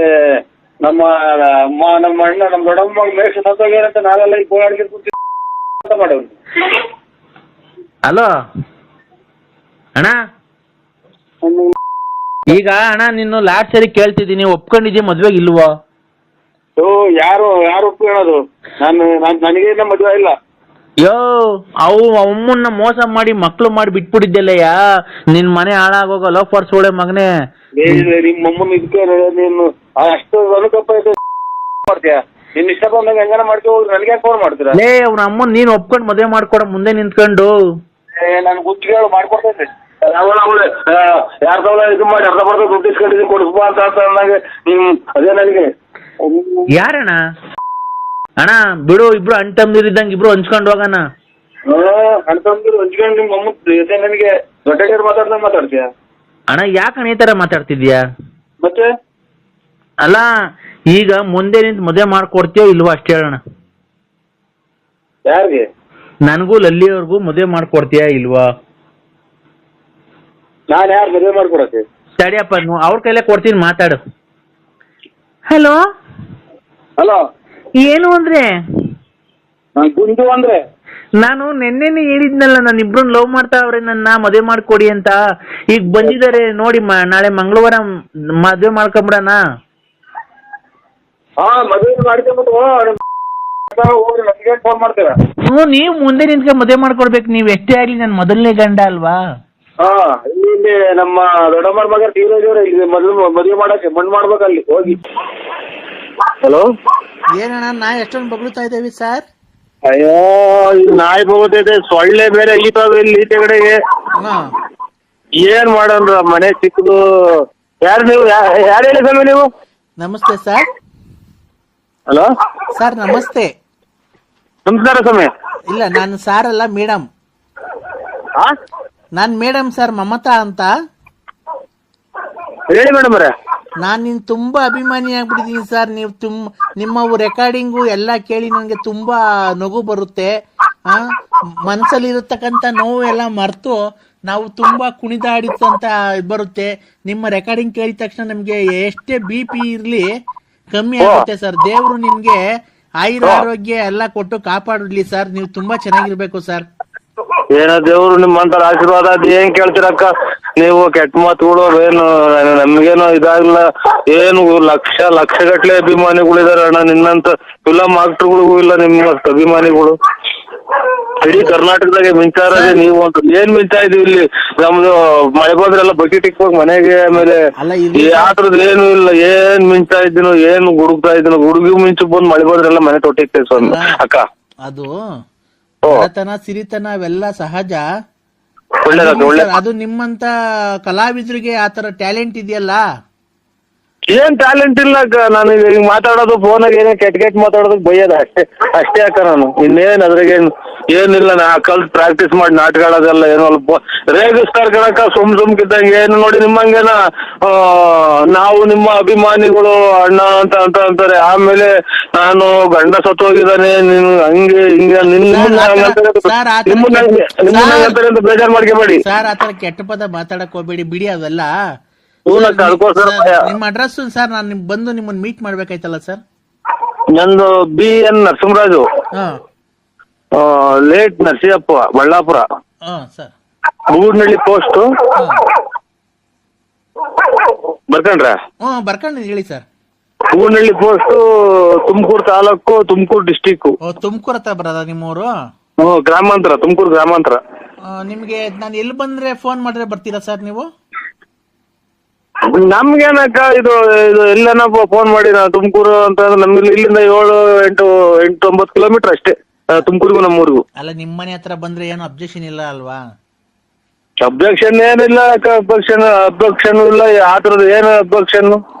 ನಮ್ಮ ಅಣ್ಣ ನಮ್ಮ ದೊಡ್ಡಮ್ಮ ಮೇಷ ಏನಂತ ನಾವೆಲ್ಲ ಈ ಗೋಳಾಡಿಗೆ ಕೂತಿ ಮಾಡವ್ರು. ಅಲೋ ಅಣ್ಣ, ಈಗ ಅಣ್ಣ ನಿನ್ನ ಲಾಸ್ಟ್ ಸರಿ ಕೇಳ್ತಿದ್ದೀನಿ, ಒಪ್ಕೊಂಡಿದ್ಯಾ ಮದ್ವೆಗೆ ಇಲ್ವೋ? ಯಾರು ಒಪ್ಕೊಳ್ಳೋದು? ನನಗೇನ ಮದುವೆ ಇಲ್ಲ. ಅಮ್ಮನ್ನ ಮೋಸ ಮಾಡಿ ಮಕ್ಳು ಮಾಡಿ ಬಿಟ್ಬಿಟ್ಟಿದ್ದೆಲ್ಲಯ್ಯ, ನಿನ್ ಮನೆ ಹಾಳಾಗೋಗ ಲೋಫರ್ಸ್ ಒಳ್ಳೆ ಮಗನೇ. ನಿಮ್ಮ ಅಮ್ಮನ ಇದಕ್ಕೆ ನೀನು ಅಷ್ಟು ಅನುಕಂಪ ಮಾಡ್ತೀಯ? ನಿನ್ ಇಷ್ಟ ಬಂದಾಗ ಹೆಂಗಾನ ಮಾಡ್ಕೊ, ನನಗೆ ಫೋನ್ ಮಾಡ್ತೀರಾ? ಅವ್ನ ಅಮ್ಮನ್ ನೀನ್ ಒಪ್ಕೊಂಡು ಮದುವೆ ಮಾಡ್ಕೊಡ ಮುಂದೆ ನಿಂತ್ಕೊಂಡು. ನನ್ ಗುತ್ತಿಗೆ ಮಾಡ್ಕೊಡ್ತೈತೆ. ಯಾರ್ದವ ಇದು ಮಾಡಿ ಅರ್ಧ ಬರ್ದ ದುಡ್ಡು ಇಸ್ಕೊಂಡಿದ್ದೀನಿ ಕೊಡಿಸ್ಬಾ ಅಂತ ಅಂದಾಗ ಅದೇ ನನಗೆ ಯಾರಣ್ಣ? ಅಣ್ಣ ಬಿಡು, ಇಬ್ರು ಅಣ್ಣ ತಮ್ಮದಿರಿದ್ದಂಗೆ ಇಬ್ರು ಹಂಚ್ಕೊಂಡು ಹೋಗೋಣ. ಅಣ್ಣ ತಮ್ಮದಿರು ಹಂಚ್ಕೊಂಡು ನಿಮ್ಮ ಅಮ್ಮ ನನಗೆ ದೊಡ್ಡ ಮಾತಾಡ್ತೀಯ? ಅಣ್ಣ ಯಾಕಣ್ಣ ಈ ತರ ಮಾತಾಡ್ತಿದ್ಯಾ? ಮತ್ತೆ ಅಲ್ಲ ಈಗ ಮುಂದೆ ನಿಂತು ಮದುವೆ ಮಾಡ್ಕೊಡ್ತೀಯೋ ಇಲ್ವೋ ಅಷ್ಟೇ ಹೇಳೋಣ. ಯಾರಿಗೆ? ನನಗೂ ಲಲ್ಲಿಯವ್ರಿಗೂ ಮದುವೆ ಮಾಡ್ಕೊಡ್ತೀಯಾ ಇಲ್ವಾ? ನಾನು ಯಾರು ಮದುವೆ ಮಾಡ್ಕೊಡಕ್ಕೆ? ಸರಿಯಪ್ಪ, ಅವ್ರ ಕೈಲೇ ಕೊಡ್ತೀನಿ, ಮಾತಾಡು. ಹಲೋ ಏನು ಅಂದ್ರೆ? ಗುಂಡು ಅಂದ್ರೆ ನಾನು ನೆನ್ನೆನೆ ಹೇಳಿದ್ನಲ್ಲ, ನಾನು ಇಬ್ರನ್ನ ಲವ್ ಮಾಡ್ತಾವ್ರೆ, ನನ್ನ ಮದುವೆ ಮಾಡ್ಕೊಡಿ ಅಂತ. ಈಗ ಬಂದಿದ್ದಾರೆ ನೋಡಿ, ನಾಳೆ ಮಂಗಳವಾರ ಮದುವೆ ಮಾಡ್ಕೊಂಬಿಡಣ. ಮದುವೆ ಮಾಡ್ಕೊಂಬಿಟ್ಟು ಹೋಗ್ರಿ, ನನಗೆ ಫೋನ್ ಮಾಡ್ತೀರಾ? ನೀವು ಮುಂದೆ ನಿಂತ್ಕೊಂಡು ಮದುವೆ ಮಾಡ್ಕೊಡ್ಬೇಕು. ನೀವ್ ಎಷ್ಟೇ ಆಗ್ಲಿ ನನ್ನ ಮೊದಲನೇ ಗಂಡ ಅಲ್ವಾ? ಇಲ್ಲಿ ನಮ್ಮ ದೊಡ್ಡಮ್ಮರ ಮಗ ತೀರೋಜವ್ರೆ, ಇಲ್ಲಿ ಮದುವೆ ಮಾಡಕ್ಕೆ ಮಣ್ಣು ಮಾಡ್ಬೇಕಲ್ಲಿ ಹೋಗಿ. ಹಲೋ, ಏನಣ್ಣ ನಾ ಎಷ್ಟೊಂದು ಬಗ್ಳುತ್ತಾ ಇದ್ದೇವೆ ಸರ್? ಅಯ್ಯೋ ನಾಯಿ ಬೋಗತೈತೆ, ಸೊಳ್ಳೆ ಬೇರೆ ಈತಾವ ಇಲ್ಲಿ ಈಚೆಗಡೆಗೆ. ಏನ್ ಮಾಡೋಣ, ಮನೆ ಚಿಕ್ಕದು. ಯಾರು ನೀವು? ಯಾರು ಹೇಳಿ ಸ್ವಾಮಿ ನೀವು? ನಮಸ್ತೆ ಸರ್. ಹಲೋ ಸರ್ ನಮಸ್ತೆ. ನಮಸ್ಕಾರ ಸ್ವಾಮಿ. ಇಲ್ಲ ನಾನು ಸಾರ್ ಅಲ್ಲ, ಮೇಡಮ್. ನಾನ್ ಮೇಡಮ್ ಸರ್, ಮಮತಾ ಅಂತ. ಹೇಳಿ ಮೇಡಮ್ ಅವರೇ. ನಾನ್ ನಿನ್ ತುಂಬಾ ಅಭಿಮಾನಿ ಆಗ್ಬಿಟ್ಟಿದೀನಿ ಸರ್. ನೀವು ನಿಮ್ಮ ರೆಕಾರ್ಡಿಂಗು ಎಲ್ಲ ಕೇಳಿ ನನಗೆ ತುಂಬಾ ನಗು ಬರುತ್ತೆ. ಮನಸ್ಸಲ್ಲಿ ಇರತಕ್ಕಂತ ನೋವು ಎಲ್ಲ ಮರೆತು ನಾವು ತುಂಬಾ ಕುಣಿದಾಡಿತ್ತಂತ ಬರುತ್ತೆ. ನಿಮ್ಮ ರೆಕಾರ್ಡಿಂಗ್ ಕೇಳಿದ ತಕ್ಷಣ ನಮ್ಗೆ ಎಷ್ಟೇ BP ಇರ್ಲಿ ಕಮ್ಮಿ ಆಗುತ್ತೆ ಸರ್. ದೇವ್ರು ನಿಮ್ಗೆ ಆಯುರಾರೋಗ್ಯ ಎಲ್ಲ ಕೊಟ್ಟು ಕಾಪಾಡಲಿ ಸರ್. ನೀವು ತುಂಬಾ ಚೆನ್ನಾಗಿರ್ಬೇಕು ಸರ್. ಏನೋ ದೇವ್ರು ನಿಮ್ಮಂತರ ಆಶೀರ್ವಾದ ಅದ್ ಏನ್ ಕೇಳ್ತೀರಕ್ಕ ನೀವು? ಕೆಟ್ಟ ಮಾತುಗಳು ಏನು ನಮ್ಗೇನು ಇದಾಗಿಲ್ಲ. ಏನು ಲಕ್ಷಗಟ್ಲೆ ಅಭಿಮಾನಿಗಳಿದಾರೆ ಅಣ್ಣ. ನಿನ್ನಂತ ಫಿಲಂ ಆಕ್ಟರ್ಗಳಿಗೂ ಇಲ್ಲ ನಿಮ್ಮಷ್ಟು ಅಭಿಮಾನಿಗಳು. ಇಡೀ ಕರ್ನಾಟಕದಾಗೆ ಮಿಂಚಾರದೆ ನೀವು ಅಂತ. ಏನ್ ಮಿಂಚಾ ಇದೀವಿ ಇಲ್ಲಿ? ನಮ್ದು ಮಳೆ ಬಂದ್ರೆಲ್ಲ ಬಕೆಟ್ ಇಕ್ಕೋಗಿ ಮನೆಗೆ, ಆಮೇಲೆ ಯಾತ್ರದ್ ಏನು ಇಲ್ಲ. ಏನ್ ಮಿಂಚಾ ಇದ್ದೀನೋ, ಏನ್ ಹುಡುಕ್ತಾ ಇದ್ದೀನೋ, ಹುಡುಗಿ ಮಿಂಚು ಬಂದ್ ಮಳೆ ಬಂದ್ರೆಲ್ಲ ಮನೆ ತೊಟ್ಟಿಕ್ತೇವೆ ಸ್ವಾಮಿ ಅಕ್ಕ. ಅದು ಬಡತನ ಸಿರಿತನ ಅವೆಲ್ಲ ಸಹಜ. ಅದು ನಿಮ್ಮಂತ ಕಲಾವಿದರಿಗೆ ಆತರ ಟ್ಯಾಲೆಂಟ್ ಇದೆಯಲ್ಲ, ಏನ್ ಟ್ಯಾಲೆಂಟ್ ಇಲ್ಲ ಅಕ್ಕ. ನಾನು ಈಗ ಮಾತಾಡೋದು ಫೋನಾಗ ಏನೋ ಕೆಟ್ಟ ಮಾತಾಡೋದಕ್ಕೆ ಬೈಯೋದು ಅಷ್ಟೇ ಅಕ್ಕ. ನಾನು ಇನ್ನೇನ್ ಅದ್ರಾಗೇನು ಏನಿಲ್ಲ. ನಾ ಕಲ್ತ್ ಪ್ರಾಕ್ಟೀಸ್ ಮಾಡಿ ನಾಟಕ ಆಡೋದೆಲ್ಲ ಏನೋ ಅಲ್ಪ ರೇಗಿಸ್ತಾರ ಕಣಕ್ಕ ಸುಮ್ಕಿದ್ದಂಗೆ. ಏನು ನೋಡಿ ನಿಮ್ಮಂಗೆನ ನಾವು ನಿಮ್ಮ ಅಭಿಮಾನಿಗಳು ಅಣ್ಣ ಅಂತ ಅಂತಾರೆ. ಆಮೇಲೆ ನಾನು ಗಂಡ ಸತ್ತು ಹೋಗಿದ್ದಾನೆ ನೀನು ಹಂಗೆ ಹಿಂಗೆ ನಿಮ್ಮನ್ನ ಅಂತ ಬೇಜಾರು ಮಾಡ್ಕೋಬೇಡಿ ಸರ್. ಆತರ ಕೆಟ್ಟ ಪದ ಮಾತಾಡಕ್ ಹೋಗ್ಬೇಡಿ, ಬಿಡಿ ಅವೆಲ್ಲ. ಅದಕ್ಕೋಸ್ಕರ ನಿಮ್ಮ ಅಡ್ರೆಸ್ ಸರ್, ನಾನು ಬಂದು ನಿಮ್ಮನ್ನ ಮೀಟ್ ಮಾಡ್ಬೇಕಾಯ್ತಲ್ಲ ಸರ್. ನಂದು BN ನರಸಿಂಹರಾಜು, ಹಾ late Narasiyappa, Ballapura, sir. Boornahalli post. ಬರ್ಕಂಡ್ರ? ಬರ್ಕೊಂಡು ಹೇಳಿ sir. Boornahalli post, Tumakuru taluk, Tumakuru district. Tumakuru ಹತ್ರ ಬರೋದ ನಿಮ್ಮೂರು? ಗ್ರಾಮಾಂತರ, ತುಮಕೂರು ಗ್ರಾಮಾಂತರ. ನಿಮ್ಗೆ ನಾನು ಎಲ್ಲಿ ಬಂದ್ರೆ ಫೋನ್ ಮಾಡಿದ್ರೆ ಬರ್ತೀರಾ ಸರ್ ನೀವು? ನಮ್ಗೇನಕ್ಕ ಇದು ಎಲ್ಲನ ಫೋನ್ ಮಾಡಿ ನಾವು ತುಮಕೂರು ಅಂತ ನಮ್ಗೆ ಇಲ್ಲಿಂದ 7-8-9 ಕಿಲೋಮೀಟರ್ ಅಷ್ಟೇ ತುಮಕೂರಿಗೂ ನಮ್ಮೂರಿಗೂ. ಅಲ್ಲ, ನಿಮ್ಮ ಮನೆ ಹತ್ರ ಬಂದ್ರೆ ಏನು ಅಬ್ಜೆಕ್ಷನ್ ಇಲ್ಲ ಅಲ್ವಾ? ಅಬ್ಜೆಕ್ಷನ್ ಏನಿಲ್ಲ ಅಕ್ಕ. ಅಬ್ಜೆಕ್ಷನ್ ಇಲ್ಲ. ಆ ಥರದ್ದು ಏನು ಅಬ್ಜೆಕ್ಷನ್?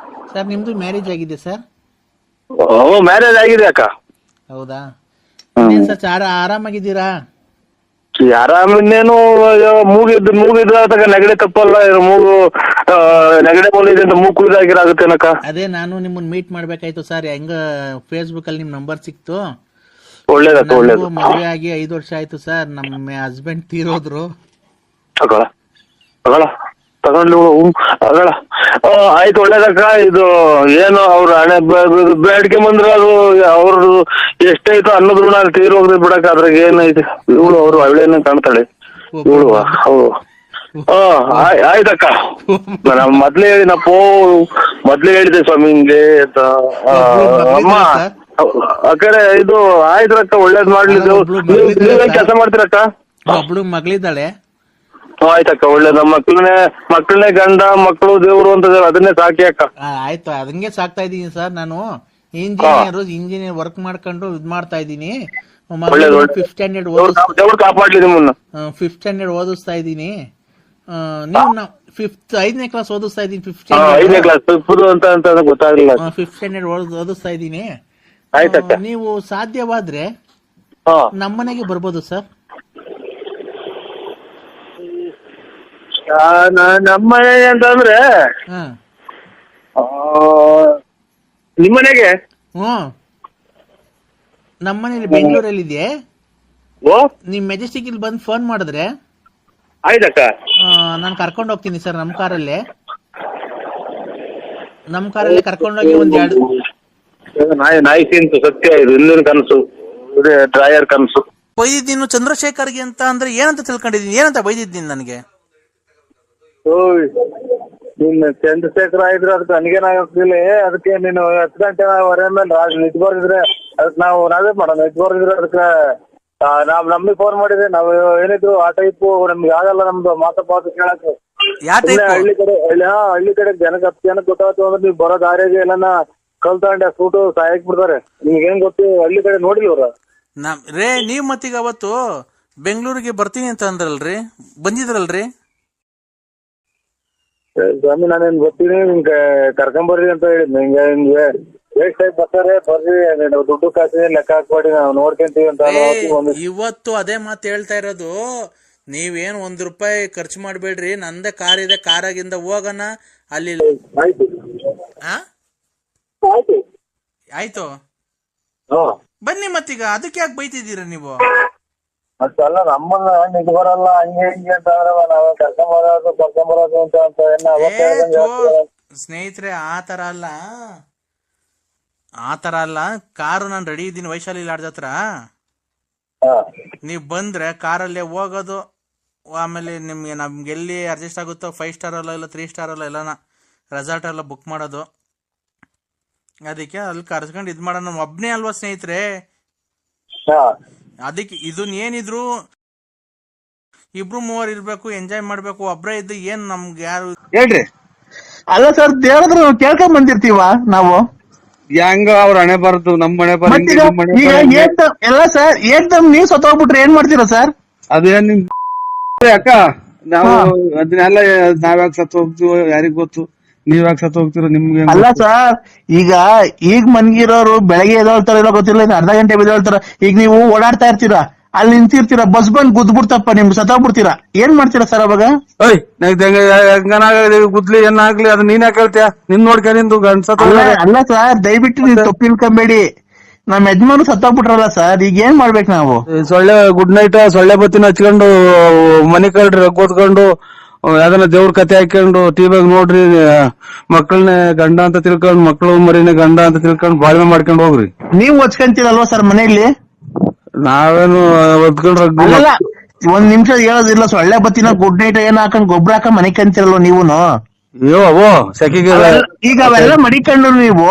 ಸರ್ ನಿಮ್ದು ಮ್ಯಾರೇಜ್ ಆಗಿದೆ ಸರ್? ಮ್ಯಾರೇಜ್ ಆಗಿದೆ ಅಕ್ಕ. ಹೌದಾ ಸರ್? ಆರಾಮಾಗಿದ್ದೀರಾ? ಆರಾಮಿನ್ನೇನು ಮೂಗಿದ್ರ ತಗ ನೆಗಡೆ ತಪ್ಪಲ್ಲ. ಮೂಗು ನೆಗಡೆ ಬಂದಿದೆ ಅಂತ ಮೂಗು ಕುಯ್ದಾಗಿರಾಗುತ್ತೇನಕ್ಕ. ಅದೇ ನಾನು ನಿಮ್ಮನ್ನ ಮೀಟ್ ಮಾಡ್ಬೇಕಾಯ್ತು ಸರ್. ಹೆಂಗ ಫೇಸ್ಬುಕ್ ಅಲ್ಲಿ ನಿಮ್ ನಂಬರ್ ಸಿಕ್ತು. ಒಳ್ಳೇದಕ್ಕ, ಒಳ್ಳೇದು. ಮದುವೆ ಆಗಿ 5 ವರ್ಷ ಆಯ್ತು ಸರ್. ನಮ್ಮ ಹಸ್ಬೆಂಡ್ ತೀರೋದ್ರು. ತಗೊಂಡು ಆಯ್ತು, ಒಳ್ಳೇದಕ್ಕ. ಇದು ಏನು ಅವ್ರ ಹಣೆ ಬೇಡಿಕೆ ಬಂದ್ರೆ ಅದು ಅವ್ರದ್ದು ಎಷ್ಟೈತೋ ಅನ್ನೋದ್ ಋಣ ತೀರ್ ಹೋಗ್ದೆ ಬಿಡಕ್ಕ. ಅದ್ರಾಗ ಏನೈತಿ? ಇವಳು ಅವ್ರು ಅವಳೇನ ಕಾಣ್ತಾಳೆ ಇವಳು. ಆಯ್ತಕ್ಕ. ನಾನು ಮೊದ್ಲೇ ಹೇಳಿದೆ ಸ್ವಾಮಿ ಹಿಂಗೆ ಅಂತ. ಅಮ್ಮ ಅಕ್ಕರೆ ಇದು ಆಯ್ತ್ರಕ್ಕ, ಒಳ್ಳೇದ್ ಮಾಡ್ಲಿದ್ದು. ನೀವೇನ್ ಕೆಲಸ ಮಾಡ್ತೀರಕ್ಕ? ಒಬ್ಳು ಮಗಳಿದ್ದಾಳೆ. ಆಯ್ತಕ್ಕ, ಒಳ್ಳೇದ. ಮಕ್ಕಳನ್ನೇ ಗಂಡ ಮಕ್ಕಳು ದೇವ್ರು ಅಂತ ಅದನ್ನೇ ಸಾಕಿ ಅಕ್ಕ. ಆಯ್ತು, ಅದಂಗೆ ಸಾಕ್ತಾ ಇದೀನಿ ಸರ್. ನಾನು ಇಂಜಿನಿಯರ್ ವರ್ಕ್ ಮಾಡ್ಕೊಂಡು ಇದ್ ಮಾಡ್ತಾ ಇದೀನಿ. 5th ಸ್ಟ್ಯಾಂಡರ್ಡ್ ಕಾಪಾಡ್ಲಿ ನಿಮ್ಮನ್ನ. 5th ಸ್ಟ್ಯಾಂಡರ್ಡ್ ಓದಿಸ್ತಾ ಇದೀನಿ. ನೀವು 5ನೇ ಕ್ಲಾಸ್ ಓದಿಸ್ತಾ ಇದೀನಿ. 5ನೇ ಕ್ಲಾಸ್ ಅಂತ ಗೊತ್ತಾಗಲಿಲ್ಲ. 5th ಸ್ಟ್ಯಾಂಡರ್ಡ್ ಓದಿಸ್ತಾ ಇದೀನಿ. ಆಯ್ತಕ್ಕ. ನೀವು ಸಾಧ್ಯವಾದ್ರೆ ನಮ್ಮನೆಗೆ ಬರ್ಬೋದು ಸರ್. ನಮ್ಮನೆ ಅಂತಂದ್ರೆ ನಿಮ್ಮನೆಗೆ? ನಮ್ಮನೇಲಿ ಬೆಂಗಳೂರಲ್ಲಿ ಇದೆ. ನಿಮ್ ಮೆಜೆಸ್ಟಿಕ್ ಇಲ್ಲಿ ಬಂದು ಫೋನ್ ಮಾಡಿದ್ರೆ ಆಯ್ತಕ್ಕ, ನಾನು ಕರ್ಕೊಂಡು ಹೋಗ್ತೀನಿ ಸರ್. ನಮ್ಮ ಕಾರಲ್ಲೇ ಕರ್ಕೊಂಡೋಗಿ ನಾಯಿ ತಿಂತು ಸತ್ಯ. ಇದು ಹಿಂದಿನ ಕನಸು, ಡ್ರಾಯರ್ ಕನಸು. ಬೈದಿದ್ದೀನಿ ಚಂದ್ರಶೇಖರ್ಗೆ ಅಂತ ಅಂದ್ರೆ ಏನಂತ ತಿಳ್ಕೊಂಡಿದ್ದೀನಿ? ಏನಂತ ಬೈದಿದ್ದೀನಿ ನನಗೆ? ನೀನ್ ಚಂದ್ರಶೇಖರ ಇದ್ರೆ ಅದಕ್ಕೆ ನನಗೇನಾಗ್ತಿಲ್ಲ. ಅದಕ್ಕೆ ನೀನು 10 ಗಂಟೆವರೆ ಮೇಲೆ ನಿಂತ್ಬರ್ದಿದ್ರೆ ಅದಕ್ಕೆ ನಾವೇ ಮಾಡೋಣ. ನಿಂತ್ಬರ್ದಿದ್ರೆ ಅದಕ್ಕೆ ನಮ್ಗೆ ಫೋನ್ ಮಾಡಿದ್ರೆ ನಾವು ಏನಿದ್ರು ಆ ಟೈಪ್ ನಮ್ಗೆ ಆಗಲ್ಲ. ನಮ್ದು ಮಾತು ಕೇಳಕ್ಕೆ ಹಳ್ಳಿ ಕಡೆ ಜನಕ್ಕೆ ಗೊತ್ತಾಯ್ತು ಅಂದ್ರೆ ನೀವು ಬರೋ ದಾರಿಗೆ ಎಲ್ಲ ಕಲ್ತಂಡೆ ಸೂಟು ಸಾಯಕ್ ಬಿಡ್ತಾರೆ. ನಿಮ್ಗೆ ಏನ್ ಗೊತ್ತು? ಹಳ್ಳಿ ಕಡೆ ನೋಡಿಲ್ವ್ರ ನೀವ್ ಮತ್ತೀಗ ಅವತ್ತು ಬೆಂಗಳೂರಿಗೆ ಬರ್ತೀನಿ ಅಂತ ಅಂದ್ರಲ್ರಿ, ಬಂದಿದ್ರಲ್ರಿ? ಸ್ವಾಮಿ ನಾನೇನ್ ಬರ್ತೀನಿ, ನಿಮ್ಗೆ ಕರ್ಕೊಂಬರ್ರಿ ಅಂತ ಹೇಳಿದ್ನಿ. ನಿಮ್ಗೆ ಎಷ್ಟು ಟೈಪ್ ಬರ್ತಾರೆ ಬರ್ರಿ, ದುಡ್ಡು ಕಾಸು ಲೆಕ್ಕ ಹಾಕ್ಬೇಡಿ, ನಾವು ನೋಡ್ಕೊಂತೀವಿ ಅಂತ. ಇವತ್ತು ಅದೇ ಮಾತು ಹೇಳ್ತಾ ಇರೋದು. ನೀವೇನ್ ₹1 ಖರ್ಚು ಮಾಡ್ಬೇಡ್ರಿ, ನಂದೇ ಕಾರ್ ಇದೆ, ಕಾರಾಗಿಂದ ಹೋಗೋಣ ಅಲ್ಲಿ. ಆಯ್ತು ಬನ್ನಿ. ಮತ್ತೀಗ ಅದಕ್ಕೆ ಯಾಕೆ ಬೈತಿದ್ದೀರ ನೀವು? ಮತ್ತಲ್ಲ ನಮ್ಮನ್ನ ನಿಜ ಬರಲ್ಲ ಹಂಗೆ ಹಿಂಗೆ ಅಂತ ನಾವೇ ಕರ್ಕೊಂಬರೋದು ಅಂತ. ಸ್ನೇಹಿತರೆ, ಆತರ ಅಲ್ಲ. ಕಾರು ನಾನು ರೆಡಿ ಇದ್ದೀನಿ ವೈಶಾಲಿ ಲಾಡ್ಜ್ ಹತ್ರ. ನೀವ್ ಬಂದ್ರೆ ಕಾರಲ್ಲೇ ಹೋಗೋದು. ಆಮೇಲೆ ನಮ್ಗೆ ಎಲ್ಲಿ ಅಡ್ಜಸ್ಟ್ ಆಗುತ್ತೋ 5 ಸ್ಟಾರ್ ಅಲ್ಲ, ಇಲ್ಲ 3 ಸ್ಟಾರ್ ಅಲ್ಲ, ಎಲ್ಲನ ರೆಸಾರ್ಟ್ ಎಲ್ಲ ಬುಕ್ ಮಾಡೋದು. ಅದಕ್ಕೆ ಅಲ್ಲಿ ಕರ್ಸ್ಕೊಂಡು ಇದ್ ಮಾಡೋಣ. ಒಬ್ನೇ ಅಲ್ವಾ ಸ್ನೇಹಿತರೆ? ಅದಕ್ಕೆ ಇದನ್ ಏನಿದ್ರು 2-3 ಇರ್ಬೇಕು, ಎಂಜಾಯ್ ಮಾಡ್ಬೇಕು. ಒಬ್ರೇ ಇದ್ದು ಏನ್ ನಮ್ಗೆ ಯಾರು ಹೇಳ್ರಿ. ಅಲ್ಲ ಸರ್, ಹೇಳಿದ್ರು ಕೇಳ್ಕೊಂಡ್ ಬಂದಿರ್ತೀವ ನಾವು. ಹೆಂಗ ಅವ್ರ ಹಣೆ ಬರದು, ನಮ್ಮ ಹಣೆ ಎಲ್ಲ ಸರ್ ಏಕ್ದಮ್ ನೀವ್ ಸತ್ತೋಗ್ಬಿಟ್ರೆ ಏನ್ ಮಾಡ್ತೀರಾ ಸರ್? ಅದೇನ್ ಅಕ್ಕ, ನಾವು ಅದನ್ನೆಲ್ಲ ನಾವ್ಯಾಗ ಸತ್ತು ಹೋಗ್ತೀವೋ ಯಾರಿಗ್ ಗೊತ್ತು. ನೀವ್ ಯಾಕೆ ಸತ್ತು ಹೋಗ್ತೀರಾ ನಿಮ್ಗೆ ಅಲ್ಲ ಸರ್, ಈಗ ಮನ್ಗಿರೋರು ಬೆಳಗ್ಗೆ ಎದ್ದೇಳ್ತಾರೋ ಗೊತ್ತಿಲ್ಲ, ಇನ್ನು ಅರ್ಧ ಗಂಟೆ ಎದ್ದೇಳ್ತಾರ. ಈಗ ನೀವು ಓಡಾಡ್ತಾ ಇರ್ತೀರಾ, ಅಲ್ಲಿ ನಿಂತಿರ್ತೀರಾ, ಬಸ್ ಬಂದ್ ಗುದ್ಬಿಡ್ತಪ್ಪ, ನಿಮ್ಗೆ ಸತ್ತೋಗ್ಬಿಡ್ತೀರಾ, ಏನ್ ಮಾಡ್ತೀರಾ ಸರ್ ಅವಾಗ? ಗುದ್ಲಿ ಏನಾಗ್ಲಿ ಅದು ನೀನ್ ಯಾಕೆ ಹೇಳ್ತೀಯ? ನಿನ್ ನೋಡ್ಕ ನಿಂದು ಅಲ್ಲ ಸರ್, ದಯವಿಟ್ಟು ನೀವು ತಪ್ಪು ತಿಳ್ಕೊಂಬೇಡಿ. ನಮ್ ಯಜಮಾನು ಸತ್ತೋಗ್ಬಿಟ್ರಲ್ಲ ಸರ್, ಈಗ ಏನ್ ಮಾಡ್ಬೇಕು ನಾವು? ಸೊಳ್ಳೆ ಗುಡ್ ನೈಟ್ ಸೊಳ್ಳೆ ಬತ್ತಿನ ಹಚ್ಕೊಂಡು ಮನೆ ಕಳ್ರಿ ಓದ್ಕೊಂಡು ಯಾವ್ದನ ದೇವ್ರ ಕತೆ ಹಾಕೊಂಡು ಟಿವಿಯಾಗ ನೋಡ್ರಿ, ಮಕ್ಕಳನ್ನೇ ಗಂಡ ಅಂತ ತಿಳ್ಕೊಂಡ್, ಮಕ್ಕಳು ಮರಿನೇ ಗಂಡ ಅಂತ ತಿಳ್ಕೊಂಡ್ ಬಾಳ್ವೆ ಮಾಡ್ಕೊಂಡ್ ಹೋಗ್ರಿ. ನೀವು ಹೊಚ್ಕೊಂತೀರಲ್ವಾ ಸರ್ ಮನೆಯಲ್ಲಿ? ನಾವೇನು ಒದ್ಕೊಂಡ್ರ ಅಲ್ಲ, ಒಂದ್ ನಿಮಿಷ ಹೇಳೋದಿಲ್ಲ, ಸೊಳ್ಳೆ ಬತ್ತಿನ ಗುಡ್ ನೈಟ್ ಏನ್ ಹಾಕೊಂಡ್ ಗೊಬ್ಬರ ಹಾಕ ಮನೆ ಕಂತಿರಲ್ವ ನೀವುನು? ಅಯ್ಯೋ ಸೆಕೆಗೆ ಈಗ ಅವೆಲ್ಲ ಮಡಿಕೊಂಡು ನೀವು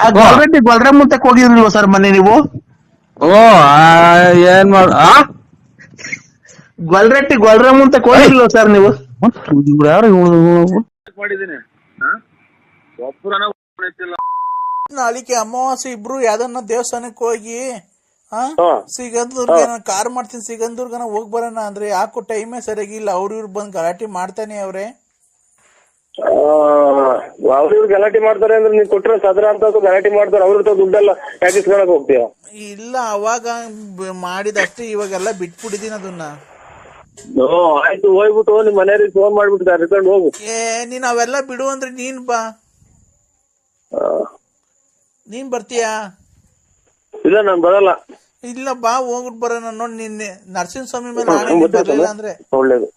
ಆ ಗೊಲ್ರೆ ಮುಂತಕ್ ಹೋಗಿರ್ಲಿಲ್ವ ಸರ್ ಮನೆ ನೀವು? ಏನ್ ಮಾಡ ಗೊಲ್ರೆ ಮುಂತಕ್ ಹೋಗಿರ್ಲಿಲ್ವ ಸರ್ ನೀವು? ಯಾರು ನಾಳಿಕೆ ಅಮಾವಾಸ್ಯೆ ಇಬ್ರು ಯಾವ್ದನ್ನ ದೇವಸ್ಥಾನಕ್ಕೆ ಹೋಗಿ ಸಿಗಂದೂರ್ಗ ಕಾರ್ ಮಾಡ್ತೀನಿ, ಸಿಗಂದೂರ್ಗನ ಹೋಗ್ ಬರೋಣ ಅಂದ್ರೆ ಯಾಕೋ ಟೈಮೇ ಸರಿಯಾಗಿಲ್ಲ. ಇವ್ರು ಬಂದ್ ಗಲಾಟೆ ಮಾಡ್ತಾನೆ ಅವ್ರೆ. ಅವ್ರು ಗಲಾಟೆ ಮಾಡ್ತಾರೆ ಅಂದ್ರೆ ನೀನ್ ಕೊಟ್ರೆ ಸದ್ರ ಅಂತ ಗಲಾಟೆ ಮಾಡ್ತಾರೆ, ಅವ್ರ ದುಡ್ಡೆಲ್ಲ ಯಾಕೆ ಇಸ್ಕೊಳಕ್ ಹೋಗ್ತೀಯ? ಇಲ್ಲ, ಅವಾಗ ಮಾಡಿದಷ್ಟೇ, ಇವಾಗೆಲ್ಲ ಬಿಟ್ಬಿಟ್ಟಿದೀನಿ ಅದನ್ನ. ಆಯ್ತು, ಹೋಗ್ಬಿಟ್ಟು ನಿಮ್ ಮನೆಯವ್ರಿಗೆ ಫೋನ್ ಮಾಡ್ಬಿಟ್ಟು ಕರ್ಕೊಂಡು ಹೋಗು. ನೀನ್ ಅವೆಲ್ಲ ಬಿಡು ಅಂದ್ರೆ ನೀನ್ ಬಾ, ನೀನ್ ಬರ್ತೀಯಾ? ಇಲ್ಲ ನಾನ್ ಬರಲ್ಲ. ಇಲ್ಲ ಬಾ, ಹೋಗ್ಬಿಟ್ಟು ಬರೋಣ. ನೋಡಿ ನಿನ್ನೆ ನರಸಿಂಹಸ್ವಾಮಿ ಮೇಲೆ ಬರ್ಲಿಲ್ಲ ಅಂದ್ರೆ ಒಳ್ಳೇದು.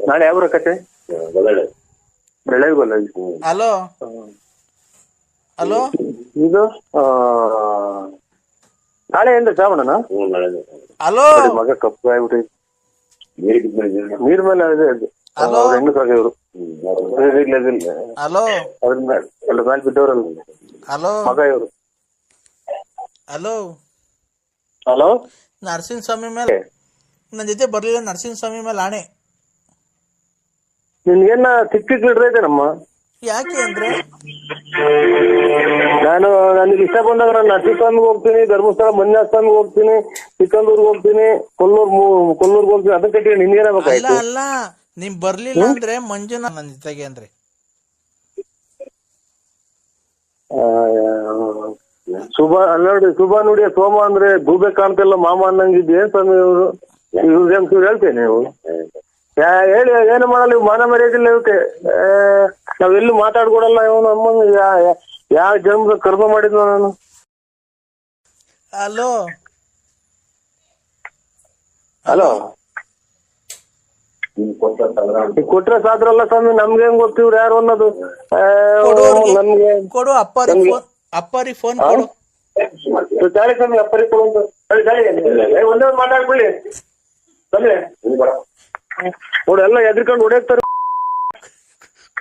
ನಾಳೆ ಯಾವ ಕತೆ? ಬೆಳಗ್ಗೆ ಹಲೋ ಹಲೋ, ಇದು ನಾಳೆ ಏನ್ರಿ ಶ್ರಾವಣನ? ಹಲೋ, ಮಗ ಕಪ್ಪು ಆಗ್ಬಿಟ್ಟು ನೀರ್ ಮೇಲೆ ಹೆಣ್ಣು ಸಾಕಿದ್ರು, ಹಲೋ ಅದ್ರ ಮೇಲೆ ಬಿದ್ದವ್ರಲ್ಲ ಹಲೋ ಮಗ ಇವ್ರು. ಹಲೋ ಹಲೋ, ನರಸಿಂಹಸ್ವಾಮಿ ಮೇಲೆ ನನ್ನ ಜೊತೆ ಬರ್ಲಿಲ್ಲ, ನರಸಿಂಹಸ್ವಾಮಿ ಮೇಲೆ ಆಣೆ. ನಿನ್ಗೇನ ತಿಕ್ಕಿಡ್ರೈತೇನಮ್ಮ? ಯಾಕೆ ಅಂದ್ರೆ ನನಗೆ ಇಷ್ಟ ಬಂದಾಗ ನಾನು ನರಸಿಂಹಸ್ವಾಮಿಗೆ ಹೋಗ್ತೀನಿ, ಧರ್ಮಸ್ಥಳ ಮಂಜುನಾಥಸ್ವಾಮಿಗೆ ಹೋಗ್ತೀನಿ, ಸಿಕ್ಕಂದೂರ್ಗೆ ಹೋಗ್ತೀನಿ, ಕೊಲ್ಲೂರ್ಗೆ ಹೋಗ್ತೀನಿ. ಅದಕ್ಕೆ ಕಟ್ಟಿ ನಿನ್ಗೇನಾಗಬೇಕಾಯ್ತು? ಅಲ್ಲ, ನೀನ್ ಬರ್ಲಿಲ್ಲ ಅಂದ್ರೆ ಮಂಜುನಾಥ್ ನನ್ನ ಜೊತೆಗೆ ಅಂದ್ರೆ ನೋಡಿ ಶುಭ ನುಡಿಯ ಸೋಮ ಅಂದ್ರೆ ಗೂಬೆ ಕಾಣ್ತಿಲ್ಲ ಮಾಮ ಅನ್ನಂಗಿದ್ದೆ ಸ್ವಾಮಿ ಇವ್ರು. ಇವ್ರು ಹೇಳ್ತೇನೆ ನೀವು ಹೇಳಿ ಏನು ಮಾಡಲ್ಲ, ಇವ್ ಮಾನ ಮರ್ಯಾದಿಲ್ಲ ಇವಕ್ಕೆ. ನಾವೆಲ್ಲೂ ಮಾತಾಡ್ಕೊಡಲ್ಲ. ಇವನು ಅಮ್ಮಂಗ ಯಾವ ಜನ್ಮದ ಕರ್ಮ ಮಾಡಿದ್ನ ನಾನು. ಹಲೋ ಹಲೋ, ಕೊಟ್ರೆ ಸಾದ್ರಲ್ಲ ಸ್ವಾಮಿ, ನಮ್ಗೆ ಹೆಂಗ್ ಗೊತ್ತಿವ್ರು ಯಾರು ಅನ್ನೋದು? ನಮ್ಗೆ ಕೊಡು, ಅಪ್ಪರಿಗೆ ಫೋನ್ ಕೊಡು. ಗಾಳಿ ಸ್ವಾಮಿ, ಅಪ್ಪರಿಗೆ ಕೊಡು ಅಂತ ಒಂದೇ ಒಂದು ಮಾತಾಡ್ಕೊಳ್ಳಿ ನೋಡಿ, ಎಲ್ಲ ಎದ್ರಿಕೊಂಡು ಹೊಡೆಯಕ್ತಾರೆ.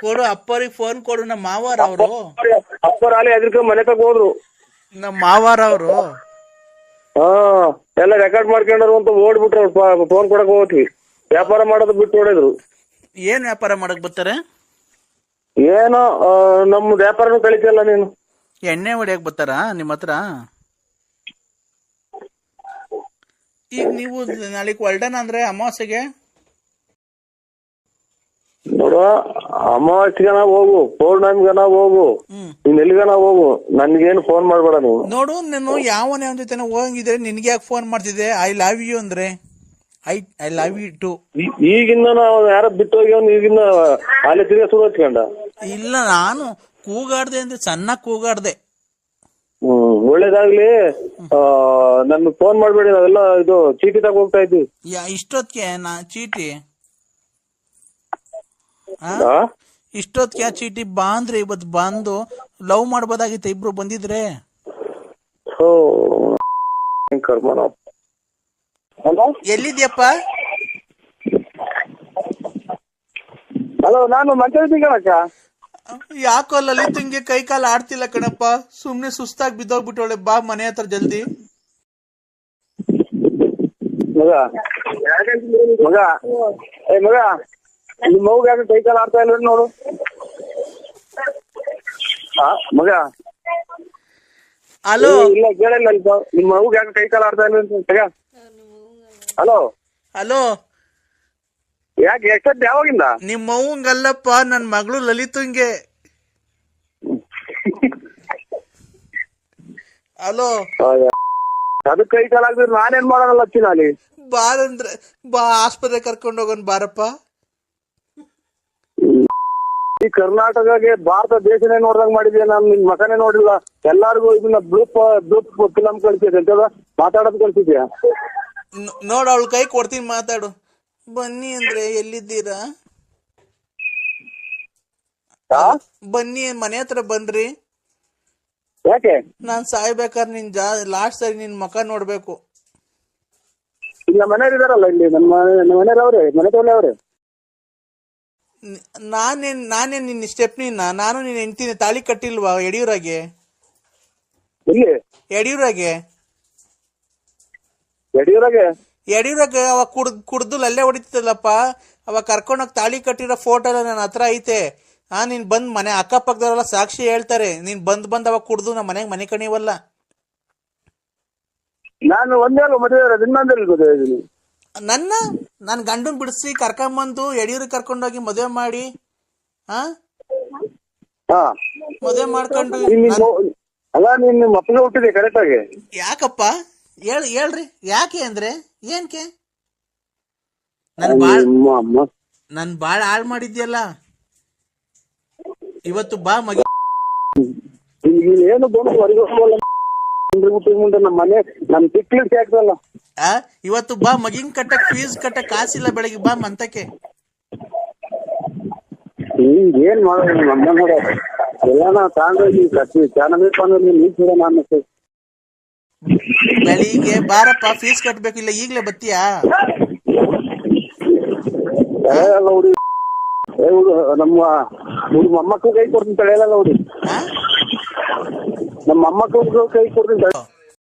ಕೊಡು, ಅಪ್ಪರಿಗೆ ಫೋನ್ ಕೊಡು. ನಮ್ಮ ಮಾವಾರ ಅವರು, ಅಪ್ಪರ ಅಲ್ಲಿ ಎದ್ರಿಕೊಂಡು ಮನೆ ತಗ ಹೋದ್ರು. ನಮ್ಮ ಮಾವಾರ ಅವರು ಎಲ್ಲ ರೆಕಾರ್ಡ್ ಮಾಡ್ಕೊಂಡ್ರು ಅಂತ ಓಡ್ಬಿಟ್ರು. ಫೋನ್ ಕೊಡಕ್ ಹೋಗ್ತೀವಿ, ವ್ಯಾಪಾರ ಮಾಡೋದು ಬಿಟ್ಟು ಹೊಡೆದ್ರು. ಏನ್ ವ್ಯಾಪಾರ ಮಾಡಕ್ ಬರ್ತಾರೆ? ಏನೋ ನಮ್ಮ ವ್ಯಾಪಾರನು ಕಳಿತಲ್ಲ ನೀನು. ಎಣ್ಣೆ ಹೊಡಿಯಕ್ ಬರ್ತಾರ ನಿಮ್ಮ ಹತ್ರ? ಈಗ ನೀವು ನಾಳೆಗ್ ಹೊಲ್ಡನ ಅಂದ್ರೆ ಅಮಾವಾಸ್ಯೆಗೆ ನೋಡುವ, ಅಮಾವಾಸ್ಯೆಗನ ಹೋಗು, ಪೌರ್ಣಮಿಗನ ಹೋಗು, ನೀನ್ ಎಲ್ಲಿಗನ ಹೋಗು, ನನ್ಗೇನು ಫೋನ್ ಮಾಡ್ಬೇಡ ನೀವು. ನೋಡು, ನೀನು ಯಾವನೇ ಅವನ ಜೊತೆ ಹೋಗಿದ್ರೆ ನಿನ್ಗೆ ಯಾಕೆ ಫೋನ್ ಮಾಡ್ತಿದ್ದೆ? ಐ ಲವ್ ಯು ಅಂದ್ರೆ ಐ ಲವ್ ಯು ಟು. ಈಗಿನ್ನ ನಾವು ಯಾರ ಬಿಟ್ಟು ಹೋಗ್ಯವನ್, ಈಗಿನ್ನ ಅಲ್ಲಿ ತಿರ್ಗ ಶುರು ಹಚ್ಕೊಂಡ. ಇಲ್ಲ, ನಾನು ಕೂಗಾಡ್ದೆ ಅಂದ್ರೆ ಚೆನ್ನಾಗ್ ಕೂಗಾಡ್ದೆ. ಒಳ್ಳೇದಾಗ್ಲಿ. ನನ್ ಫೋನ್ ಮಾಡ್ಬೇಡಿ, ನಾವೆಲ್ಲ ಇದು ಚೀಟಿ ತಗ ಹೋಗ್ತಾ ಇದ್ವಿ. ಇಷ್ಟೊತ್ತಿಗೆ ಚೀಟಿ ಇಷ್ಟೊತ್ತಿಗೆ ಚೀಟಿ ಬಾ ಅಂದ್ರೆ ಇವತ್ತು ಬಂದು ಲವ್ ಮಾಡ್ಬೋದಾಗಿತ್ತು, ಇಬ್ರು ಬಂದಿದ್ರೆ. ಎಲ್ಲಿದ್ಯಪ್ಪ? ಹಲೋ, ನಾನು ಮಂಚ ಕಣಕ್ಕ. ಯಾಕೋ ಲಲಿತ್ ಹಿಂಗೆ ಕೈ ಕಾಲು ಆಡ್ತಿಲ್ಲ ಕಣಪ್ಪ, ಸುಮ್ನೆ ಸುಸ್ತಾಗಿ ಬಿದ್ದೋಗ್ಬಿಟ್ಟವಳೆ. ಬಾ ಮನೆ ಹತ್ರ ಜಲ್ದಿ. ಮಗ ಮಗ ಮಗ ನಿಮ್ ಮಗು ಯಾಕೆ ಕೈ ಕಾಲು ಆಡ್ತಾ ಇಲ್ಲ ನೋಡು. ಮಗ ಹಲೋ, ಇಲ್ಲ ಕೇಳಿಲ್ಲ, ನಿಮ್ ಮಗು ಯಾಕೆ ಕೈ ಕಾಲು ಆಡ್ತಾ ಇಲ್ಲ? ಹಲೋ ಹಲೋ, ಯಾಕೆ ಎಷ್ಟೊತ್ತು ಯಾವಾಗಿಂದ? ನಿಮ್ಮ ಅವ್ವಂಗಲ್ಲಪ್ಪ, ನನ್ ಮಗಳು ಲಲಿತಂಗೆ. ಹಲೋ, ಅದಕ್ಕೆ ಕೈ ಕಾಲ ಆಗಿದ್ರೆ ನಾನೇನ್ ಮಾಡೋಣಲ್ಲ ಹಚ್ಚಿನ ಅಲ್ಲಿ. ಬಾರಂದ್ರೆ ಬಾ, ಆಸ್ಪತ್ರೆ ಕರ್ಕೊಂಡು ಹೋಗೋಣ ಬಾರಪ್ಪ. ಈ ಕರ್ನಾಟಕಗೆ ಭಾರತ ದೇಶನೇ ನೋಡ್ದಂಗ್ ಮಾಡಿದ್ಯಾ, ನಾನು ನಿನ್ ಮಕನೇ ನೋಡಿಲ್ಲ. ಎಲ್ಲಾರ್ಗು ಇದನ್ನ ಬ್ಲೂಪ್ ಫಿಲಂ ಕಳ್ಸಿದ್ಯ ಅಂತದ ಮಾತಾಡೋದು ಕಳ್ಸಿದ್ಯಾ? ನೋಡು, ಅವಳ ಕೈ ಕೊಡ್ತೀನಿ, ಮಾತಾಡು. ಬನ್ನಿ ಅಂದ್ರೆ ಎಲ್ಲಿದ್ದೀರಾ? ಬನ್ನಿ, ಮನೆ ಹತ್ರ ಬನ್ರಿ. ಯಾಕೆ? ನಾನ್ ಸಾಯ್ಬೇಕಾದ್ರೆ ಲಾಸ್ಟ್ ಸರಿ ನಿನ್ ಮುಖ ನೋಡ್ಬೇಕು. ಈಗ ಮನೆಯವ್ರು ಇದಾರಲ್ಲ ಇಲ್ಲಿ, ನಮ್ಮ ಮನೆಯವ್ರು ಅವ್ರೆ, ಮನೆ ತಗೊಳ್ಳಿ ಅವ್ರೆ. ನಾನೇನ್ ನಿನ್ನ ಸ್ಟೆಪ್ನಿನ? ನಾನು ನೀನ್ ಹೆಂಡ್ತೀನಿ. ತಾಳಿ ಕಟ್ಟಿಲ್ವಾ ಯಡಿಯೂರಾಗೆ? ಇಲ್ಲಿ ಯಡಿಯೂರಾಗೆ ಅವಾಗ ಕುಡ್ದು ಅಲ್ಲೇ ಹೊಡಿತಿದ್ದಲ್ಲಪ್ಪ. ಅವಾಗ ಕರ್ಕೊಂಡೋಗಿ ತಾಳಿ ಕಟ್ಟಿರೋ ಫೋಟೋ ಎಲ್ಲ ನನ್ನ ಹತ್ರ ಐತೆ. ನೀನ್ ಬಂದ್ ಮನೆ ಅಕ್ಕಪಕ್ಕದವರೆಲ್ಲ ಸಾಕ್ಷಿ ಹೇಳ್ತಾರೆ. ನೀನ್ ಬಂದ್ ಅವಾಗ ಕುಡ್ದು ನಮ್ಮ ಮನೆಗೆ ಮನೆ ಕಣಿವಲ್ಲ. ನಾನು ಒಂದೇ ಮದುವೆ ಇನ್ನೊಂದಿದ್ದೀನಿ. ನನ್ ಗಂಡನ್ ಬಿಡಿಸಿ ಕರ್ಕೊಂಬಂದು ಯಡಿಯೂರಿಗೆ ಕರ್ಕೊಂಡೋಗಿ ಮದುವೆ ಮಾಡಿ, ಮದುವೆ ಮಾಡ್ಕೊಂಡು. ಅಲ್ಲ, ನೀನ್ ನಿಮ್ಮ ಅಪ್ಪನ ಹುಟ್ಟಿದೆ ಕರೆಕ್ಟ್ ಆಗಿ. ಯಾಕಪ್ಪ ಹೇಳ್ರಿ, ಯಾಕೆ ಅಂದ್ರೆ ಏನ್ಕೆ? ನನ್ ಬಾಳ ಹಾಳ್ ಮಾಡಿದ್ಯಲ್ಲ. ಇವತ್ತು ಬಾ ಮಗ. ಏನು ಬಂದು ಮುಂದೆ ನಮ್ಮ ಮನೆ ನಮ್ ತಿಕ್ಲಿಕ್ಕೆ ಆಗ್ತಲ್ಲ. ಇವತ್ತು ಬಾ, ಮಗಿನ್ ಕಟ್ಟಕ್ ಫೀಸ್ ಕಟ್ಟಕ್ ಕಾಸಿಲ್ಲ, ಬೆಳಗ್ಗೆ ಬಾ ಮಂತಕ್ಕೆ. ಏನ್ ಮಾಡೋದು ನಮ್ಮ ನೋಡ ಎಲ್ಲ ತಗೊಂಡೋಗಿ ಚೆನ್ನಾಗಬೇಕು ಅಂದ್ರೆ ನೀರು ನಾನು ಬೆಳಿಗ್ಗೆ ಬಾರಪ್ಪ, ಫೀಸ್ ಕಟ್ಬೇಕು. ಇಲ್ಲ ಈಗ್ಲೇ ಬತ್ತೀಯಾ? ನಮ್ಮ ಮೊಮ್ಮಕ್ಕಳು ಕೈ ಕೊಡ್ತೀನಿ ತಳೆಯಲ್ಲ ಹುಡಿ, ನಮ್ಮ ಮೊಮ್ಮಕ್ಕಳು ಕೈ ಕೊಡ್ತೀನಿ.